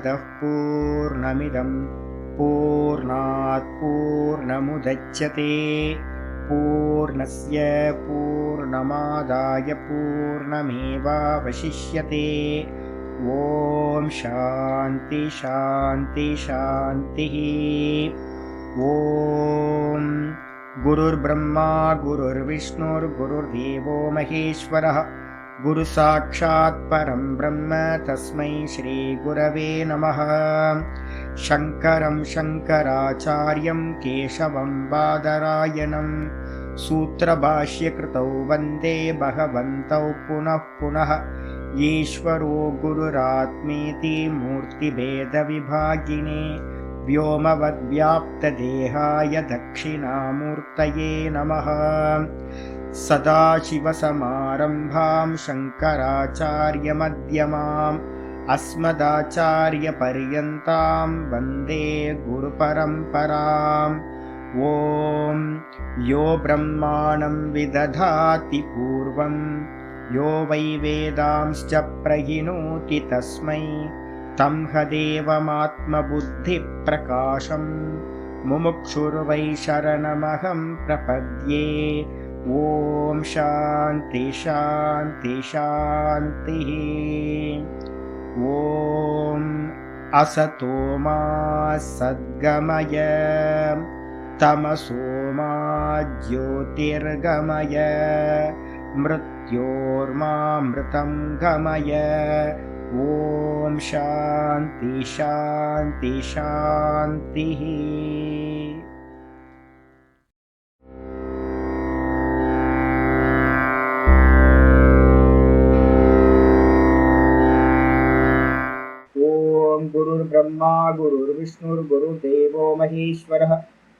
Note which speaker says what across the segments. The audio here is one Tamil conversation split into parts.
Speaker 1: पूर्णमदः पूर्णमिदं पूर्णात् पूर्णमुदच्यते पूर्णस्य पूर्णमादाय पूर्णमेवावशिष्यते। ओम शांति शांति शांतिः। ओम गुरुर्ब्रह्मा गुरुर्विष्णुर्गुरुर्देवो महेश्वरः गुरु साक्षात् परं ब्रह्म तस्मै श्री गुरवे नमः। शंकरं शंकराचार्यं केशवं बादरायणं सूत्रभाष्यकृतौ वन्दे भगवन्तौ पुनः पुनः। ईश्वरो गुरुरात्मेति मूर्तिभेदविभागिने व्योमवद्व्याप्तदेहाय दक्षिणामूर्तये नमः। सदाशिवसमारम्भां शङ्कराचार्यमध्यमाम् अस्मदाचार्यपर्यन्तां वन्दे गुरुपरम्पराम्। ॐ यो ब्रह्माणं विदधाति पूर्वं यो वै वेदांश्च प्रहिणोति तस्मै तं हदेवमात्मबुद्धिप्रकाशं मुमुक्षुर्वै शरणमहं प्रपद्ये। ओम शांति शांति शांतिः। ओम असतो मा सद्गमय तमसो मा ज्योतिर्गमय मृत्योर्मामृतं गमय। ओम शांति शांति शांतिः। गुरुर्ब्रह्मा गुरुर्विष्णुर्गुरुर्देवो महेश्वरः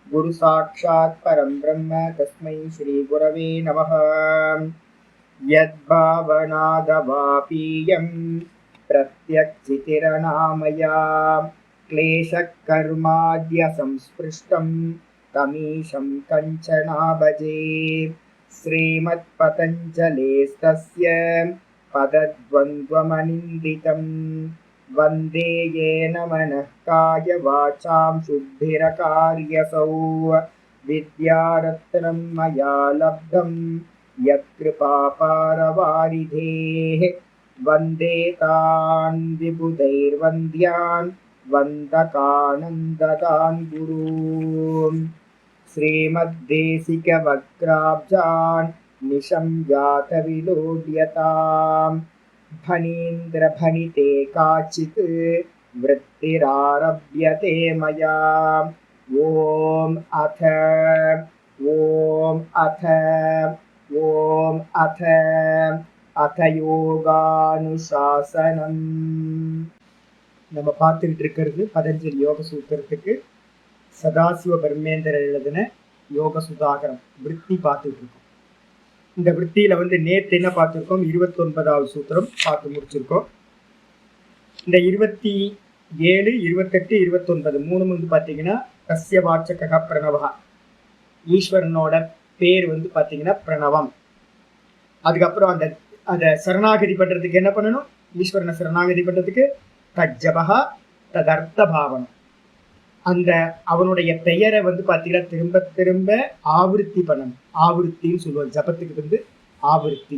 Speaker 1: गुरु साक्षात् परं ब्रह्म तस्मै श्री गुरवे नमः। यद्भावनादवापीयं प्रत्यक्षितिरनामया क्लेशकर्माद्य संस्पृष्टं तमीशं कञ्चना भजे। श्रीमत्पतञ्जलेस्तस्य पदद्वन्द्वमनिन्दितं वन्दे येन मनः काय वाचां शुद्धिरकार्यसौ। विद्यारत्नं मया लब्धं यत्कृपापारवारिधेः वन्दे तान् विबुधैर्वन्द्यान् वन्दकानन्ददान् गुरून्। श्रीमद्देशिकवक्त्राब्जान् निशं जातविलोड्यताम् फणीन्द्रफणिते काचित् वृत्तिरारभ्यते मया। ओम अथ யோகானுசாசனம். நம்ம பார்த்துக்கிட்டு இருக்கிறது பதஞ்சலி யோக சூத்திரத்துக்கு சதாசிவ பிரம்மேந்திரர் எழுதின யோக சுதாகரம் விருத்தி பார்த்துக்கிட்டு இருக்கோம். இந்த விருத்தியில நேற்று என்ன பார்த்துருக்கோம், 29வது சூத்திரம் பார்த்து முடிச்சிருக்கோம். இந்த 27, 28, 29 மூணு பார்த்தீங்கன்னா கஸ்ய வாச்சக பிரணவா, ஈஸ்வரனோட பேர் பார்த்தீங்கன்னா பிரணவம். அதுக்கப்புறம் அதை சரணாகதி பண்றதுக்கு என்ன பண்ணணும், ஈஸ்வரனை சரணாகதி பண்றதுக்கு தஜ்ஜபகா ததர்த்த பாவனம். அந்த அவனுடைய பெயரை பார்த்தீங்கன்னா திரும்ப திரும்ப ஆவருத்தி பண்ணணும். ஆவருத்தின்னு சொல்லுவாங்க. ஜபத்துக்கு ஆவருத்தி.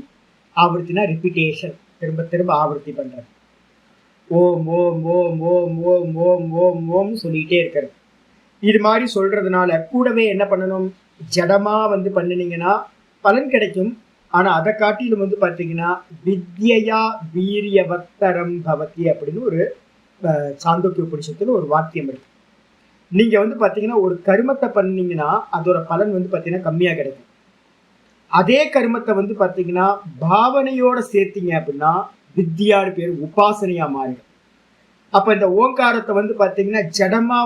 Speaker 1: ஆவருத்தினா ரிப்பீட்டேஷன், திரும்ப திரும்ப ஆவருத்தி பண்றது. ஓம் ஓம் ஓம் ஓம் ஓம் ஓம் ஓம் ஓம் சொல்லிட்டே இருக்கிறது. இது மாதிரி சொல்றதுனால கூடவே என்ன பண்ணணும், ஜடமா பண்ணினீங்கன்னா பலன் கிடைக்கும். ஆனா அதை காட்டிலும் பார்த்தீங்கன்னா வித்யா வீரியவத்தரம் பவதி அப்படின்னு ஒரு சாந்தோக்கிய உபனிஷத்துல ஒரு வாக்கியம் இருக்கு. நீங்க பார்த்தீங்கன்னா ஒரு கர்மத்தை பண்ணீங்கன்னா அதோட பலன் பார்த்தீங்கன்னா கம்மியா கிடைக்கும். அதே கர்மத்தை பார்த்தீங்கன்னா பாவனையோட சேர்த்தீங்க அப்படின்னா வித்யான்னு பேர், உபாசனையா மாறிடும். அப்ப இந்த ஓங்காரத்தை பார்த்தீங்கன்னா ஜடமா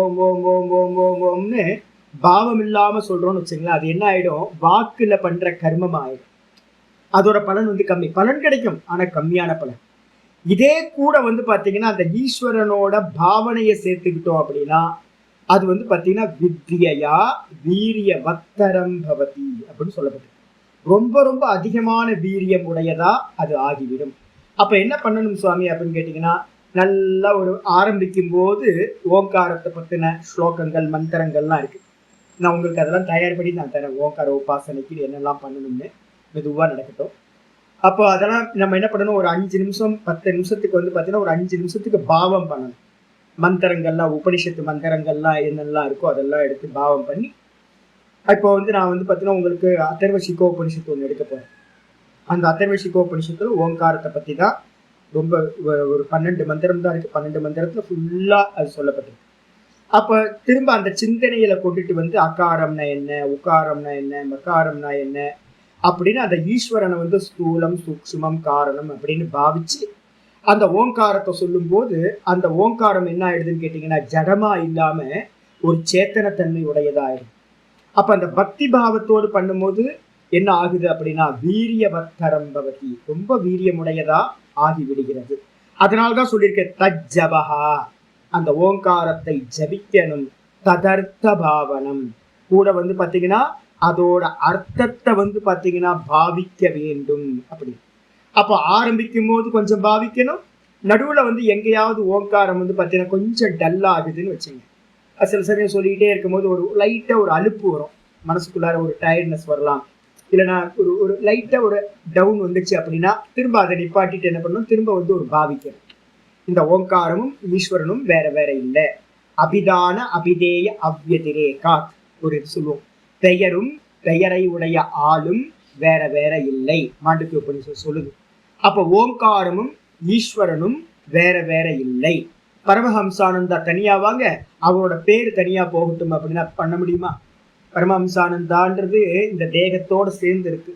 Speaker 1: ஓம் ஓம் ஓம் ஓம் ஓம் ஓம்னு பாவம் இல்லாம சொல்றோம்னு வச்சுங்களேன், அது என்ன ஆயிடும், வாக்குல பண்ற கர்மம் ஆயிடும். அதோட பலன் கம்மி, பலன் கிடைக்கும் ஆனா கம்மியான பலன். இதே கூட பார்த்தீங்கன்னா அந்த ஈஸ்வரனோட பாவனையை சேர்த்துக்கிட்டோம் அப்படின்னா அது பார்த்தீங்கன்னா வித்யா வீரிய வத்தரம் பவதி அப்படின்னு சொல்லப்பட்டு ரொம்ப ரொம்ப அதிகமான வீரியம் உடையதா அது ஆகிவிடும். அப்ப என்ன பண்ணணும் சுவாமி அப்படின்னு கேட்டீங்கன்னா, நல்லா ஒரு ஆரம்பிக்கும் போது ஓங்காரத்தை பற்றின ஸ்லோகங்கள் மந்திரங்கள்லாம் இருக்கு. நான் உங்களுக்கு அதெல்லாம் தயார் பண்ணி நான் தரேன். ஓங்கார உபாசனைக்கு என்னெல்லாம் பண்ணணும்னு மெதுவாக நடக்கட்டும். அப்போ அதெல்லாம் நம்ம என்ன பண்ணணும், ஒரு 5 நிமிஷம் 10 நிமிஷத்துக்கு வந்து பார்த்தீங்கன்னா ஒரு 5 நிமிஷத்துக்கு பாவம் பண்ணணும். மந்திரங்கள்லாம் உபனிஷத்து மந்திரங்கள்லாம் என்னெல்லாம் இருக்கோ அதெல்லாம் எடுத்து பாவம் பண்ணி, இப்போ வந்து நான் வந்து பார்த்தீங்கன்னா உங்களுக்கு அதர்வ சிகோபனிஷத்து ஒன்று எடுக்க போகிறேன். அந்த அதர்வ சிகோபனிஷத்துல ஓங்காரத்தை பற்றி தான் ரொம்ப ஒரு 12 மந்திரம் தான் இருக்கு. 12 மந்திரத்துல ஃபுல்லாக அது சொல்லப்பட்டிருக்கு. அப்போ திரும்ப அந்த சிந்தனையில கொண்டுட்டு வந்து அகாரம்னா என்ன, உகாரம்னா என்ன, மகாரம்னா என்ன அப்படின்னு அந்த ஈஸ்வரனை வந்து ஸ்தூலம் சூக்ஷ்மம் காரணம் அப்படின்னு பாவிச்சு அந்த ஓங்காரத்தை சொல்லும் போது அந்த ஓங்காரம் என்ன ஆயிடுதுன்னு கேட்டீங்கன்னா ஜடமா இல்லாம ஒரு சேத்தனத்தன்மை உடையதாயிடும். அப்ப அந்த பக்தி பாவத்தோடு பண்ணும்போது என்ன ஆகுது அப்படின்னா வீரியவத்தரம் பவதி, ரொம்ப வீரியமுடையதா ஆகிவிடுகிறது. அதனால்தான் சொல்லியிருக்கேன் தஜ்ஜபஹா, அந்த ஓங்காரத்தை ஜபிக்கணும். ததர்த்த பாவனம் கூட வந்து பாத்தீங்கன்னா அதோட அர்த்தத்தை வந்து பாத்தீங்கன்னா பாவிக்க வேண்டும். அப்படி அப்போ ஆரம்பிக்கும் போது கொஞ்சம் பாவிக்கணும். நடுவுல வந்து எங்கேயாவது ஓங்காரம் வந்து பாத்தீங்கன்னா கொஞ்சம் டல் ஆகுதுன்னு வச்சுங்க, சில சமயம் சொல்லிக்கிட்டே இருக்கும்போது ஒரு லைட்டா ஒரு அலுப்பு வரும், மனசுக்குள்ளார ஒரு டயர்ட்னஸ் வரலாம், இல்லைன்னா ஒரு லைட்டா ஒரு டவுன் வந்துச்சு அப்படின்னா திரும்ப அதை நிப்பாட்டிட்டு என்ன பண்ணணும், திரும்ப வந்து ஒரு பாவிக்கணும். இந்த ஓங்காரமும் ஈஸ்வரனும் வேற வேற இல்லை. அபிதான அபிதேய அவ்யதிரேகா ஒரு இது சொல்லுவோம். பெயரும் பெயரை உடைய ஆளும் வேற வேற இல்லை, மாண்டூக்கிய உபநிஷத்து சொல்லுது. அப்ப ஓங்காரமும் ஈஸ்வரனும் வேற வேற இல்லை. பரமஹம்சானந்தா தனியா வாங்க, அவரோட பேர் தனியா போகட்டும் அப்படின்னா பண்ண முடியுமா? பரமஹம்சானந்தான்றது இந்த தேகத்தோட சேர்ந்து இருக்கு.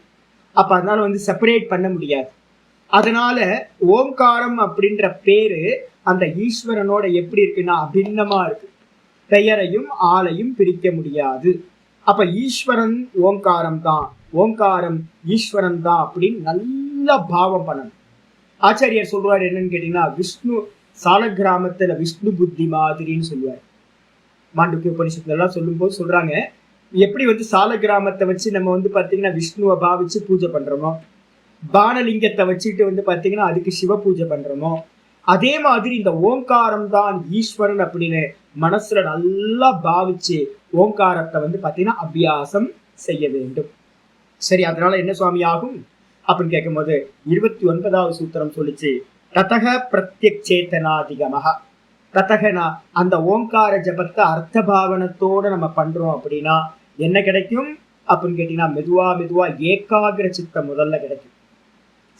Speaker 1: அப்ப அதனால வந்து செப்பரேட் பண்ண முடியாது. அதனால ஓங்காரம் அப்படின்ற பேரு அந்த ஈஸ்வரனோட எப்படி இருக்குன்னா அபிண்ணமா இருக்கு. பெயரையும் ஆளையும் பிரிக்க முடியாது. அப்ப ஈஸ்வரன் ஓங்காரம் தான், ஓங்காரம் ஈஸ்வரன் தான் அப்படின்னு நல்ல பாவம் பண்ணணும். ஆச்சாரியர் சொல்றாரு என்னன்னு கேட்டீங்கன்னா, விஷ்ணு சாலக்கிராமத்துல விஷ்ணு புத்தி மாதிரின்னு சொல்லுவார். மாண்டூக்கிய உபநிஷத்துல எல்லாம் சொல்லும் போது சொல்றாங்க, எப்படி வந்து சாலக்கிராமத்தை வச்சு நம்ம வந்து பாத்தீங்கன்னா விஷ்ணுவை பாவிச்சு பூஜை பண்றோமோ, பானலிங்கத்தை வச்சுட்டு வந்து பாத்தீங்கன்னா அதுக்கு சிவ பூஜை பண்றோமோ, அதே மாதிரி இந்த ஓங்காரம் தான் ஈஸ்வரன் அப்படின்னு மனசுல நல்லா பாவிச்சு ஓங்காரத்தை வந்து பாத்தீங்கன்னா அபியாசம் செய்ய வேண்டும். சரி, அதனால என்ன சுவாமி ஆகும் அப்படின்னு கேட்கும் போது 29வது சூத்திரம் சொல்லிச்சு, ததக பிரத்யக்ஷேதனாதிகமஹ. ததகனா அந்த ஓங்கார ஜபத்தை அர்த்த பாவனத்தோட நம்ம பண்றோம் அப்படின்னா என்ன கிடைக்கும் அப்படின்னு கேட்டீங்கன்னா மெதுவா மெதுவா ஏகாகிர சித்தம் முதல்ல கிடைக்கும்.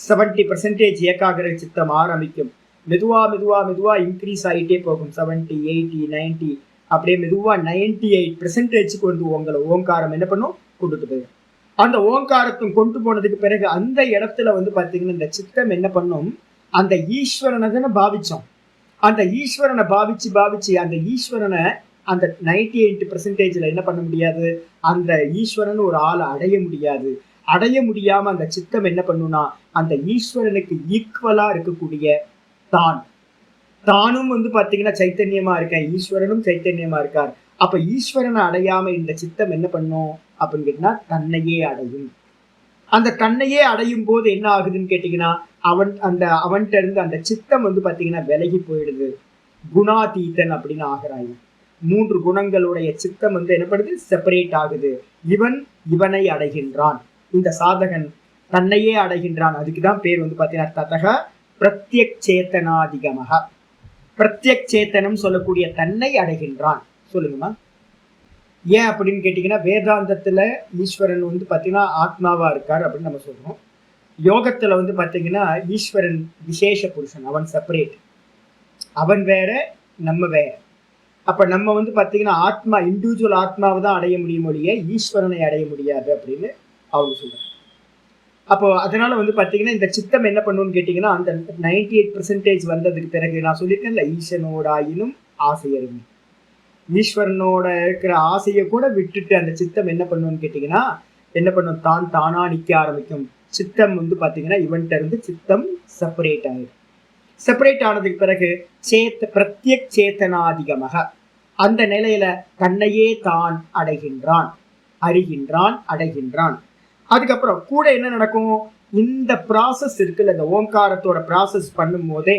Speaker 1: 70% ஏகாகிர சித்தம் ஆரம்பிக்கும். மெதுவா மெதுவா மெதுவா இன்க்ரீஸ் ஆகிட்டே போகும். 70, 80, 90 அப்படியே மெதுவா 98% வந்து உங்களை ஓங்காரம் என்ன பண்ணும், கொண்டுட்டு போயிடும். அந்த ஓங்காரத்தை கொண்டு போனதுக்கு பிறகு அந்த இடத்துல வந்து பாத்தீங்கன்னா இந்த சித்தம் என்ன பண்ணும், அந்த ஈஸ்வரனை தானே பாவிச்சோம், அந்த ஈஸ்வரனை பாவிச்சு பாவிச்சு அந்த ஈஸ்வரனை அந்த 98% என்ன பண்ண முடியாது, அந்த ஈஸ்வரன் ஒரு ஆளை அடைய முடியாது. அடைய முடியாம அந்த சித்தம் என்ன பண்ணும்னா அந்த ஈஸ்வரனுக்கு ஈக்குவலா இருக்கக்கூடிய தானும் வந்து பாத்தீங்கன்னா சைத்தன்யமா இருக்கேன், ஈஸ்வரனும் சைத்தன்யமா இருக்கார். அப்ப ஈஸ்வரனை அடையாம இந்த சித்தம் என்ன பண்ணும் அப்படின்னு கேட்டீங்கன்னா தன்னையே அடையும். அந்த தன்னையே அடையும் போது என்ன ஆகுதுன்னு கேட்டீங்கன்னா அவன்கிட்ட இருந்து அந்த சித்தம் வந்து பாத்தீங்கன்னா விலகி போயிடுது. குணாதீதன் அப்படின்னு ஆகிறாய். 3 குணங்களுடைய சித்தம் வந்து என்ன பண்ணுது, செப்பரேட் ஆகுது. இவனை அடைகின்றான், இந்த சாதகன் தன்னையே அடைகின்றான். அதுக்குதான் பேர் வந்து பாத்தீங்கன்னா ததக பிரத்யக்ஷேதனாதிகமஹ. பிரத்யக்ஷேதனம் சொல்லக்கூடிய தன்னை அடைகின்றான். சொல்லுங்கம்மா, ஏன் அப்படின்னு கேட்டீங்கன்னா வேதாந்தத்துல ஈஸ்வரன் வந்து பாத்தீங்கன்னா ஆத்மாவா இருக்கார் அப்படின்னு நம்ம சொல்றோம். யோகத்துல வந்து பாத்தீங்கன்னா ஈஸ்வரன் விசேஷ புருஷன், அவன் செப்பரேட், அவன் வேற நம்ம வேற. அப்ப நம்ம வந்து பாத்தீங்கன்னா ஆத்மா இண்டிவிஜுவல் ஆத்மாவை தான் அடைய முடியும் ஒழிய ஈஸ்வரனை அடைய முடியாது அப்படின்னு அவங்க சொல்றாங்க. அப்போ அதனால வந்து பாத்தீங்கன்னா இந்த சித்தம் என்ன பண்ணுன்னு கேட்டீங்கன்னா அந்த 98% வந்ததுக்கு பிறகு நான் சொல்லியிருக்கேன்ல, ஈஸ்வரனோட ஆயினும் ஆசையறிவு, ஈஸ்வரனோட இருக்கிற ஆசையை கூட விட்டுட்டு அந்த சித்தம் என்ன பண்ணுன்னு கேட்டீங்கன்னா என்ன பண்ணும், தானா நிக்க ஆரம்பிக்கும். சித்தம் வந்து பாத்தீங்கன்னா இவன்கிட்ட இருந்து சித்தம் செப்பரேட் ஆயிடும். செப்பரேட் ஆனதுக்கு பிறகு பிரத்யக்ஷேதனாதிகமஹ, அந்த நிலையில தன்னையே தான் அடைகின்றான், அடைகின்றான். அதுக்கப்புறம் கூட என்ன நடக்கும், இந்த ப்ராசஸ் இருக்குல்ல, இந்த ஓங்காரத்தோட ப்ராசஸ் பண்ணும் போதே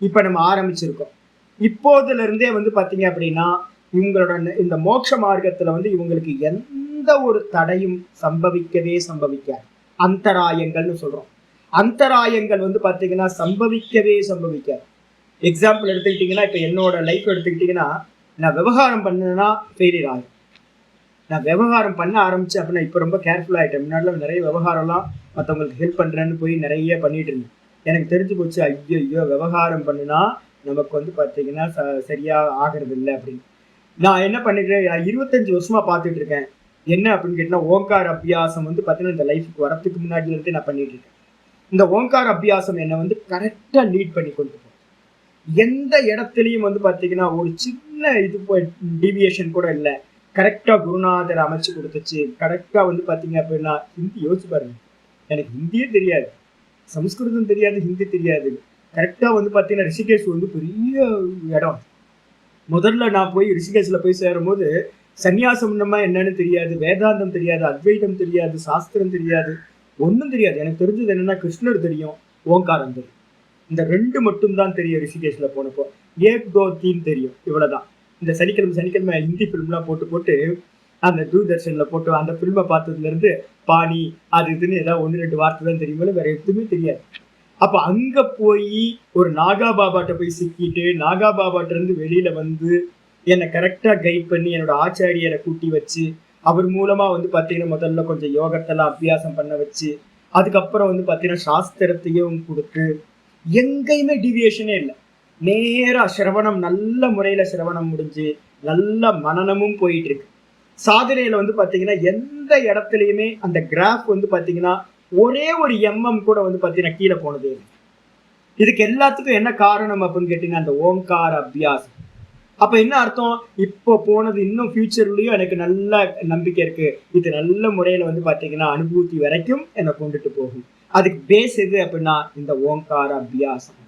Speaker 1: இப்ப நம்ம ஆரம்பிச்சிருக்கோம். இப்போதுல இருந்தே வந்து பாத்தீங்க அப்படின்னா இவங்களோட இந்த மோட்ச மார்க்கத்துல வந்து இவங்களுக்கு எந்த ஒரு தடையும் சம்பவிக்காது. அந்தராயங்கள்னு சொல்றோம். அந்தராயங்கள் வந்து பாத்தீங்கன்னா சம்பவிக்காது. எக்ஸாம்பிள் எடுத்துக்கிட்டீங்கன்னா, இப்ப என்னோட லைஃப் எடுத்துக்கிட்டீங்கன்னா, நான் விவகாரம் பண்ணேன்னா ஃபெயிலியர் ஆகும். நான் விவகாரம் பண்ண ஆரம்பிச்சேன் அப்படின்னா இப்போ ரொம்ப கேர்ஃபுல் ஆகிட்டேன். முன்னாடிலாம் நிறைய விவகாரம்லாம் மற்றவங்களுக்கு ஹெல்ப் பண்ணுறேன்னு போய் நிறைய பண்ணிட்டு இருந்தேன். எனக்கு தெரிஞ்சு போச்சு, ஐயோ விவகாரம் பண்ணுனா நமக்கு வந்து பார்த்தீங்கன்னா சரியாக ஆகிறது இல்லை அப்படின்னு. நான் என்ன பண்ணிக்கிறேன், 25 வருஷமா பார்த்துட்டு இருக்கேன். என்ன அப்படின்னு கேட்டிங்கன்னா, ஓங்கார அபியாசம் வந்து பார்த்தீங்கன்னா இந்த லைஃபுக்கு வரத்துக்கு முன்னாடியிலேருந்து நான் பண்ணிட்டு இருக்கேன். இந்த ஓங்கார அபியாசம் என்னை வந்து கரெக்டாக லீட் பண்ணி கொண்டு போகும். எந்த இடத்துலையும் வந்து பார்த்தீங்கன்னா ஒரு சின்ன இது டீவியேஷன் கூட இல்லை. கரெக்டாக குருநாதர் அமைச்சு கொடுத்துச்சு. கரெக்டாக வந்து பார்த்தீங்க அப்படின்னா ஹிந்தி யோசிச்சு பாருங்க. எனக்கு ஹிந்தியே தெரியாது, சமஸ்கிருதம் தெரியாது, ஹிந்தி தெரியாது. கரெக்டாக வந்து பார்த்தீங்கன்னா ரிஷிகேஷ் வந்து பெரிய இடம். முதல்ல நான் போய் ரிஷிகேஷில் போய் சேரும் போது சன்னியாசம்னமா என்னன்னு தெரியாது, வேதாந்தம் தெரியாது, அத்வைதம் தெரியாது, சாஸ்திரம் தெரியாது, ஒன்றும் தெரியாது. எனக்கு தெரிஞ்சது என்னன்னா கிருஷ்ணர் தெரியும், ஓங்காரம் தெரியும். இந்த 2 மட்டும் தான் தெரியும். ரிஷிகேஷில் போனப்போ ஏக் தோ தீன் தெரியும், இவ்வளோதான். இந்த சனிக்கிழமை ஹிந்தி ஃபிலிம்லாம் போட்டு அந்த தூர்தர்ஷனில் போட்டு அந்த ஃபிலிமை பார்த்ததுலேருந்து பாணி அது இதுன்னு ஏதாவது 1-2 வார்த்தை தான் தெரியும், வேற எதுவுமே தெரியாது. அப்போ அங்கே போய் ஒரு நாகா பாபாட்ட போய் சிக்கிட்டு நாகா பாபாட்ட இருந்து வெளியில வந்து என்னை கரெக்டாக கைட் பண்ணி என்னோட ஆச்சாரியரை கூட்டி வச்சு அவர் மூலமாக வந்து பார்த்தீங்கன்னா முதல்ல கொஞ்சம் யோகத்தெல்லாம் அபியாசம் பண்ண வச்சு அதுக்கப்புறம் வந்து பார்த்தீங்கன்னா சாஸ்திரத்தையும் கொடுத்து எங்கேயுமே டிவியேஷனே இல்லை. நேராக சிரவணம் நல்ல முறையில் சிரவணம் முடிஞ்சு நல்ல மனநமும் போயிட்டு இருக்கு. சாதனையில் வந்து பார்த்தீங்கன்னா எந்த இடத்துலையுமே அந்த கிராஃப் வந்து பார்த்தீங்கன்னா ஒரே ஒரு எம்எம் கூட வந்து பார்த்தீங்கன்னா கீழே போனதே இல்லை. இதுக்கு எல்லாத்துக்கும் என்ன காரணம் அப்படின்னு கேட்டீங்கன்னா அந்த ஓங்கார அபியாசம். அப்போ என்ன அர்த்தம், இப்போ போனது இன்னும் ஃபியூச்சர்லேயும் எனக்கு நல்ல நம்பிக்கை இருக்கு, இது நல்ல முறையில் வந்து பார்த்தீங்கன்னா அனுபூதி வரைக்கும் என்னை கொண்டுட்டு போகும். அதுக்கு பேஸ் எது அப்படின்னா இந்த ஓங்கார அபியாசம்.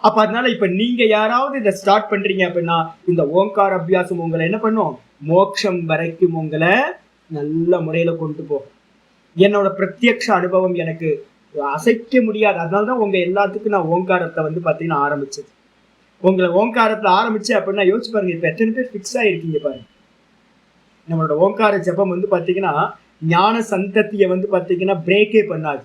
Speaker 1: அப்போ அதனால இப்போ நீங்க யாராவது இதை ஸ்டார்ட் பண்றீங்க அப்படின்னா இந்த ஓங்கார அபியாசம் உங்களை என்ன பண்ணும், மோட்சம் வரைக்கும் உங்களை நல்ல முறையில கொண்டு போகும். என்னோட பிரத்யக்ஷ அனுபவம் எனக்கு அசைக்க முடியாது. அதனாலதான் உங்க எல்லாத்துக்கும் நான் ஓங்காரத்தை வந்து பார்த்தீங்கன்னா ஆரம்பிச்சது. உங்களை ஓங்காரத்தை ஆரம்பிச்சு அப்படின்னா யோசிச்சு பாருங்க, இப்ப எத்தனை பேர் ஃபிக்ஸ் ஆயிருக்கீங்க பாருங்க. நம்மளோட ஓங்கார ஜபம் வந்து பார்த்தீங்கன்னா ஞான சந்ததியை வந்து பார்த்தீங்கன்னா பிரேக்கே பண்ணாது.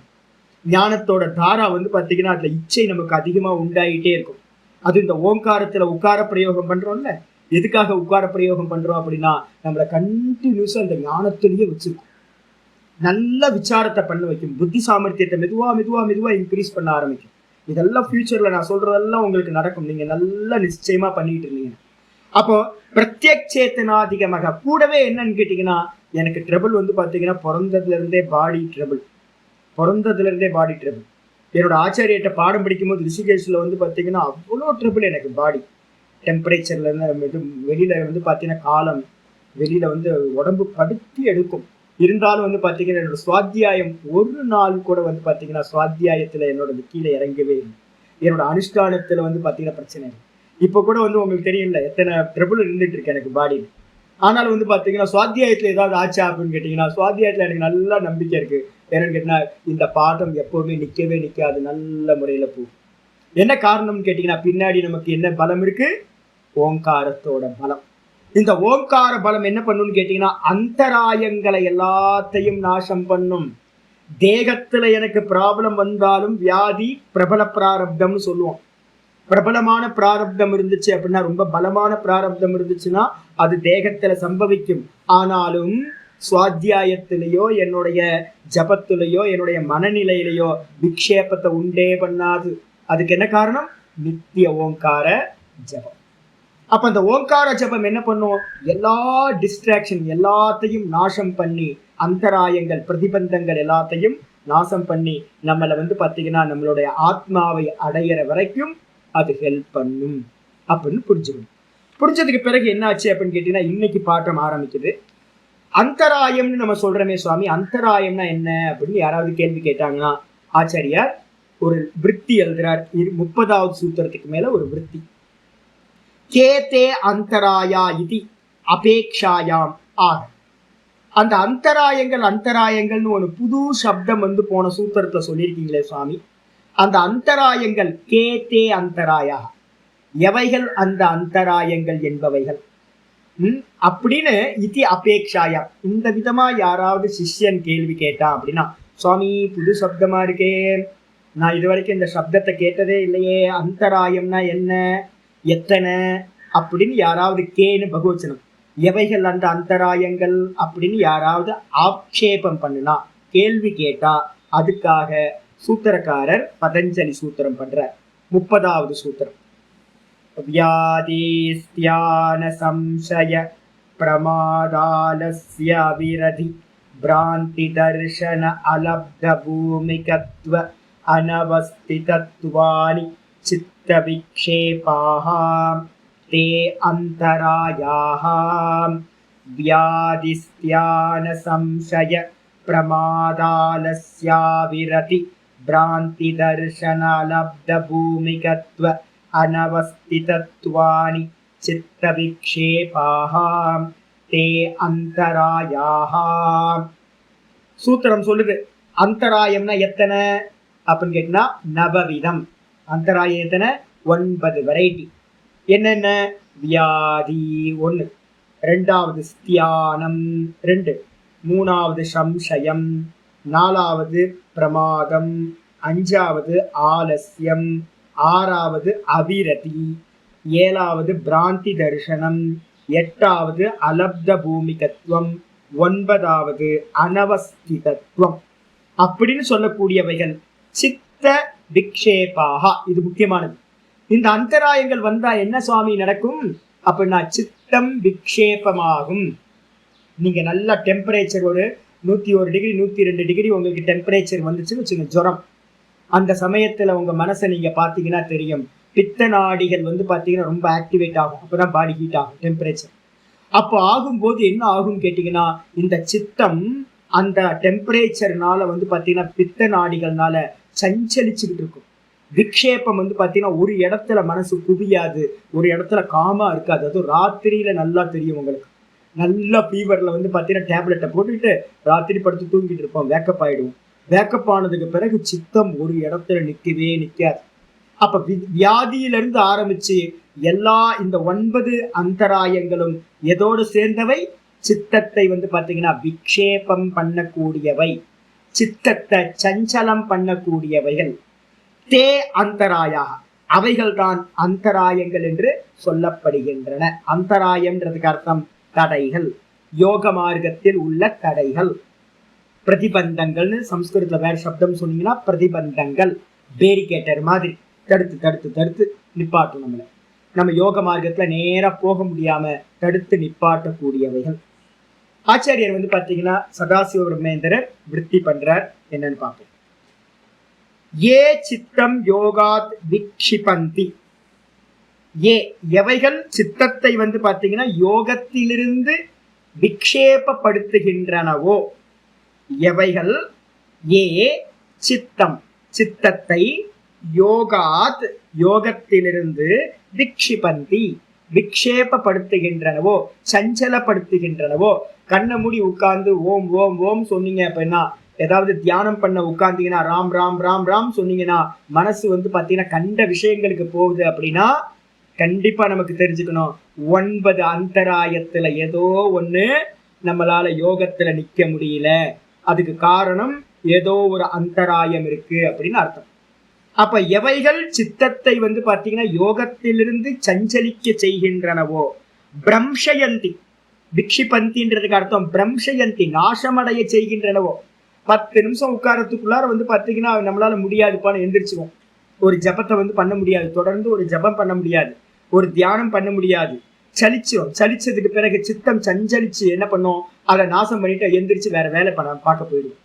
Speaker 1: ஞானத்தோட தாரா வந்து பார்த்தீங்கன்னா அதுல இச்சை நமக்கு அதிகமா உண்டாயிட்டே இருக்கும். அது இந்த ஓங்காரத்துல உட்கார பிரயோகம் பண்றோம்ல, எதுக்காக உட்கார பிரயோகம் பண்றோம் அப்படின்னா நம்மளை கண்டினியூஸா அந்த ஞானத்திலேயே வச்சிருக்கும். நல்ல விசாரத்தை பண்ண வைக்கும். புத்தி சாமர்த்தியத்தை மெதுவா மெதுவா மெதுவா இன்க்ரீஸ் பண்ண ஆரம்பிக்கும். இதெல்லாம் ஃபியூச்சர்ல நான் சொல்றதெல்லாம் உங்களுக்கு நடக்கும், நீங்க நல்லா நிச்சயமா பண்ணிட்டு இருந்தீங்க. அப்போ பிரத்யக்ஷேத்தனாதிகமாக கூடவே என்னன்னு கேட்டீங்கன்னா எனக்கு ட்ரபிள் வந்து பார்த்தீங்கன்னா பிறந்ததுல இருந்தே பாடி ட்ரபிள். என்னோட ஆச்சாரியர்கிட்ட பாடம் படிக்கும் போது ரிஷிகேஷ்ல வந்து பார்த்தீங்கன்னா அவ்வளோ ட்ரபிள் எனக்கு. பாடி டெம்பரேச்சர்ல இருந்து வெளியில வந்து பார்த்தீங்கன்னா காலம் வெளியில வந்து உடம்பு படுத்தி எடுக்கும். இருந்தாலும் வந்து பார்த்தீங்கன்னா என்னோட சுவாத்தியாயம் ஒரு நாள் கூட வந்து பார்த்தீங்கன்னா சுவாத்தியாயத்துல என்னோட கீழே இறங்கவே இல்லை. என்னோட அனுஷ்டானத்துல வந்து பார்த்தீங்கன்னா பிரச்சனை இல்லை. இப்போ கூட வந்து உங்களுக்கு தெரியல எத்தனை ட்ரபிள் இருந்துட்டு இருக்கு எனக்கு பாடியில். ஆனாலும் வந்து பார்த்தீங்கன்னா சுவாத்தியாயத்துல ஏதாவது ஆச்சா அப்படின்னு கேட்டீங்கன்னா சுவாத்தியாயத்துல எனக்கு நல்லா நம்பிக்கை இருக்கு. என்னன்னு கேட்டீங்கன்னா இந்த பாடம் எப்பவுமே நிற்கவே நிற்காது, நல்ல முறையில போகும். என்ன காரணம்னு கேட்டீங்கன்னா பின்னாடி நமக்கு என்ன பலம் இருக்கு, ஓங்காரத்தோட பலம். இந்த ஓங்கார பலம் என்ன பண்ணும்னு கேட்டீங்கன்னா அந்தராயங்களை எல்லாத்தையும் நாசம் பண்ணும். தேகத்துல எனக்கு ப்ராப்ளம் வந்தாலும் வியாதி பிரபல பிராரப்தம்னு சொல்லுவோம். பிரபலமான பிராரப்தம் இருந்துச்சு அப்படின்னா ரொம்ப பலமான பிராரப்தம் இருந்துச்சுன்னா அது தேகத்துல சம்பவிக்கும். ஆனாலும் சுவாத்தியாயத்திலேயோ என்னுடைய ஜபத்திலேயோ என்னுடைய மனநிலையிலேயோ விக்ஷேபத்தை உண்டே பண்ணாது. அதுக்கு என்ன காரணம், நித்திய ஓங்கார ஜபம். அப்ப அந்த ஓங்கார ஜபம் என்ன பண்ணும், எல்லா டிஸ்ட்ராக்ஷன் எல்லாத்தையும் நாசம் பண்ணி அந்தராயங்கள் பிரதிபந்தங்கள் எல்லாத்தையும் நாசம் பண்ணி நம்மளை வந்து பார்த்தீங்கன்னா நம்மளுடைய ஆத்மாவை அடையிற வரைக்கும் அது ஹெல்ப் பண்ணும் அப்படின்னு புரிஞ்சுக்கணும். புரிஞ்சதுக்கு பிறகு என்ன ஆச்சு அப்படின்னு கேட்டீங்கன்னா இன்னைக்கு பாட்டம் ஆரம்பிக்குது. அந்தராயம்னு நம்ம சொல்றோமே சுவாமி, அந்தராயம்னா என்ன அப்படின்னு யாராவது கேள்வி கேட்டாங்கன்னா ஆச்சாரியார் ஒரு விருத்தி எழுதுறார். 30வது சூத்திரத்துக்கு மேல ஒரு விருத்தி. கேதே அந்தராயா இது அபேக்ஷாயாம் ஆக. அந்த அந்தராயங்கள்னு ஒரு புது சப்தம் வந்து போன சூத்திரத்துல சொல்லியிருக்கீங்களே சுவாமி. அந்த அந்தராயங்கள் கேதே அந்தராயா, எவைகள் அந்த அந்தராயங்கள் என்பவைகள் அப்படின்னு இதி அபேக்ஷாயா. இந்த விதமா யாராவது சிஷ்யன் கேள்வி கேட்டான் அப்படின்னா, சுவாமி புது சப்தமா இருக்கே, நான் இதுவரைக்கும் இந்த சப்தத்தை கேட்டதே இல்லையே, அந்தராயம்னா என்ன, எத்தனை அப்படின்னு யாராவது கேன்னு பகுவச்சனம், எவைகள் அந்த அந்தராயங்கள் அப்படின்னு யாராவது ஆக்ஷேபம் பண்ணுனா, கேள்வி கேட்டா, அதுக்காக சூத்திரக்காரர் பதஞ்சலி சூத்திரம் பண்றார். 30வது சூத்திரம். வியாதிஸ்தியான சம்சய பிரமாதாலஸ்ய விரதி பிராந்தி தர்ஷன அலப்த பூமிகத்வ அனவஸ்திதத்வானி சித்த விக்ஷேபாஹ தே அந்தராயாஹ. வியாதிஸ்தியான சம்சய பிரமாதாலஸ்ய விரதி பிராந்தி தர்ஷன அலப்த பூமிகத்வ அனவஸ்திதத்வானி சித்த விக்ஷேபாஹ தே அந்தராயாஹ. சூத்திரம் சொல்லுது அந்தராயம்னா எத்தனை அப்படின்னு கேட்டா நவவிதம். அந்தராயம் எத்தனை? 9 வெரைட்டி. என்னென்ன? வியாதி 1, 2வது ஸ்தியானம் 2, 3வது சம்சயம், 4வது பிரமாதம், 5வது ஆலஸ்யம், 6வது அவிரதி, 7வது பிராந்தி தர்சனம், 8வது அலப்த பூமிகத்துவம், 9வது அனவஸ்திதத்துவம் அப்படின்னு சொல்லக்கூடியவைகள் சித்த விக்ஷேபாக. இது முக்கியமானது. இந்த அந்தராயங்கள் வந்தா என்ன சுவாமி நடக்கும் அப்படின்னா சித்தம் விக்ஷேபமாகும். நீங்க நல்ல டெம்பரேச்சர் ஒரு 101 டிகிரி 102 டிகிரி உங்களுக்கு டெம்பரேச்சர் வந்துச்சுன்னு வச்சுங்க, ஜுரம். அந்த சமயத்துல உங்க மனசை நீங்க பாத்தீங்கன்னா தெரியும், பித்த நாடிகள் பாத்தீங்கன்னா ரொம்ப ஆக்டிவேட் ஆகும். அப்பதான் பாடி ஹீட் ஆகும் டெம்பரேச்சர். அப்போ ஆகும்போது என்ன ஆகும் கேட்டீங்கன்னா, இந்த சித்தம் அந்த டெம்பரேச்சர்னால பாத்தீங்கன்னா பித்த நாடிகள்னால சஞ்சலிச்சுக்கிட்டு இருக்கும். விக்ஷேபம் பாத்தீங்கன்னா ஒரு இடத்துல மனசு குவியாது, ஒரு இடத்துல காமா இருக்காது. அதுவும் ராத்திரியில நல்லா தெரியும் உங்களுக்கு. நல்ல ஃபீவர்ல பாத்தீங்கன்னா டேப்லெட்டை போட்டுட்டு ராத்திரி படுத்து தூங்கிட்டு இருப்போம், வேக்கப் ஆயிடுவோம். வேக்கப் ஆனதுக்கு பிறகு சித்தம் ஒரு இடத்துல நிற்கவே நிற்காது. அப்ப வியாதியிலிருந்து ஆரம்பிச்சு எல்லா இந்த 9 அந்தராயங்களும் எதோடு சேர்ந்தவை? சித்தத்தை பாத்தீங்கன்னா விக்ஷேபம் பண்ணக்கூடியவை, சித்தத்தை சஞ்சலம் பண்ணக்கூடியவைகள். தே அந்தராயா, அவைகள் தான் அந்தராயங்கள் என்று சொல்லப்படுகின்றன. அந்தராயம்ன்றதுக்கு அர்த்தம் தடைகள், யோக மார்க்கத்தில் உள்ள தடைகள். பிரதிபந்தங்கள்னு சம்ஸ்கிருதத்துல வேற சப்தம் சொன்னீங்கன்னா பிரதிபந்தங்கள், பேரிகேட்டர் மாதிரி தடுத்து தடுத்து தடுத்து நிப்பாட்டும். நம்ம யோக மார்க்கத்துல நேரா போக முடியாம தடுத்து நிப்பாட்டக்கூடியவைகள். ஆச்சாரியர் பாத்தீங்கன்னா சதாசிவ பிரம்மேந்திரர் விருத்தி பண்றார். என்னன்னு பார்ப்போம். ஏ சித்தம் யோகாத் விக்ஷிபந்தி. ஏ எவைகள் சித்தத்தை பாத்தீங்கன்னா யோகத்திலிருந்து விக்ஷேபப்படுத்துகின்றனவோ, எவைகள் ஏ சித்தம் சித்தத்தை யோகாத் யோகத்திலிருந்து விக்ஷிபந்தி விக்ஷேபப்படுத்துகின்றனவோ, சஞ்சலப்படுத்துகின்றனவோ. கண்ணை மூடி உட்கார்ந்து ஓம் ஓம் ஓம் சொன்னீங்க அப்படின்னா, ஏதாவது தியானம் பண்ண உட்கார்ந்தீங்கன்னா ராம் ராம் ராம் ராம் சொன்னீங்கன்னா மனசு பாத்தீங்கன்னா கண்ட விஷயங்களுக்கு போகுது அப்படின்னா கண்டிப்பா நமக்கு தெரிஞ்சுக்கணும், 9 அந்தராயத்துல ஏதோ ஒண்ணு நம்மளால யோகத்துல நிக்க முடியல. அதுக்கு காரணம் ஏதோ ஒரு அந்தராயம் இருக்கு அப்படின்னு அர்த்தம். அப்ப எவைகள் சித்தத்தை பாத்தீங்கன்னா யோகத்திலிருந்து சஞ்சலிக்க செய்கின்றனவோ, பிரம்ஷயந்தி, விக்ஷிபந்தின்றதுக்கு அர்த்தம் பிரம்ஷயந்தி, நாசமடைய செய்கின்றனவோ. 10 நிமிஷம் உட்காரத்துக்குள்ளார பாத்தீங்கன்னா நம்மளால முடியாதுப்பான்னு எந்திரிச்சுவோம். ஒரு ஜபத்தை பண்ண முடியாது, தொடர்ந்து ஒரு ஜபம் பண்ண முடியாது, ஒரு தியானம் பண்ண முடியாது, சலிச்சிடும். சலிச்சதுக்கு பிறகு சித்தம் சஞ்சலிச்சு என்ன பண்ணும், அதை நாசம் பண்ணிட்டு எந்திரிச்சு வேற வேலை பார்க்க போயிடும்.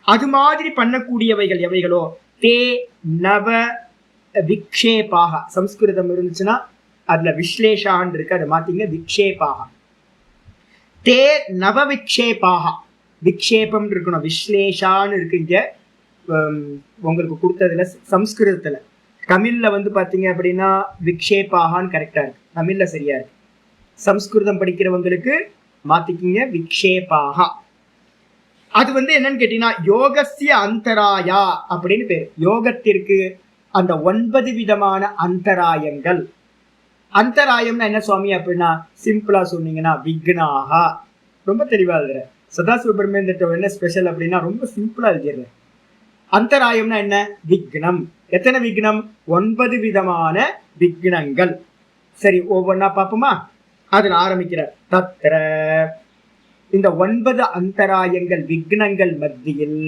Speaker 1: அது மாதிரி பண்ணக்கூடியவைகள் எவைகளோ தே நவ விக்ஷேபாக. சம்ஸ்கிருதம் இருந்துச்சுன்னா அதுல விஸ்லேஷான் இருக்கு, அதை மாத்தீங்க விக்ஷேபாக. தே நவ விக்ஷேபாக, விக்ஷேபம் இருக்கணும், விஸ்லேஷான்னு இருக்குங்க உங்களுக்கு கொடுத்ததுல. சம்ஸ்கிருதத்துல, தமிழ்ல பாத்தீங்க அப்படின்னா விக்ஷேபாகான்னு கரெக்டா இருக்கு, தமிழ்ல சரியா இருக்கு. சம்ஸ்கிருதம் படிக்கிறவங்களுக்கு மாத்திக்கிங்க விக்ஷேபாகா. அது என்னன்னு கேட்டீங்கன்னா யோகஸ்ய அந்தராயா அப்படின்னு பேரு. யோகத்திற்கு அந்த 9 விதமான அந்தராயங்கள். அந்தராயம்னா என்ன சுவாமி அப்படின்னா சிம்பிளா சொன்னீங்கன்னா விக்னாகா. ரொம்ப தெளிவா எழுதுற. சதாசிவபெருமேந்திர என்ன ஸ்பெஷல் அப்படின்னா ரொம்ப சிம்பிளா எழுதிடுறேன். அந்தராயம்னா என்ன? விக்னம். எத்தனை விக்னம்? 9 விதமான விக்னங்கள். சரி, ஒவ்வொன்னா பார்ப்போமா? அதுல ஆரம்பிக்கிற தத்திர இந்த 9 அந்தராயங்கள் விக்னங்கள் மத்தியில்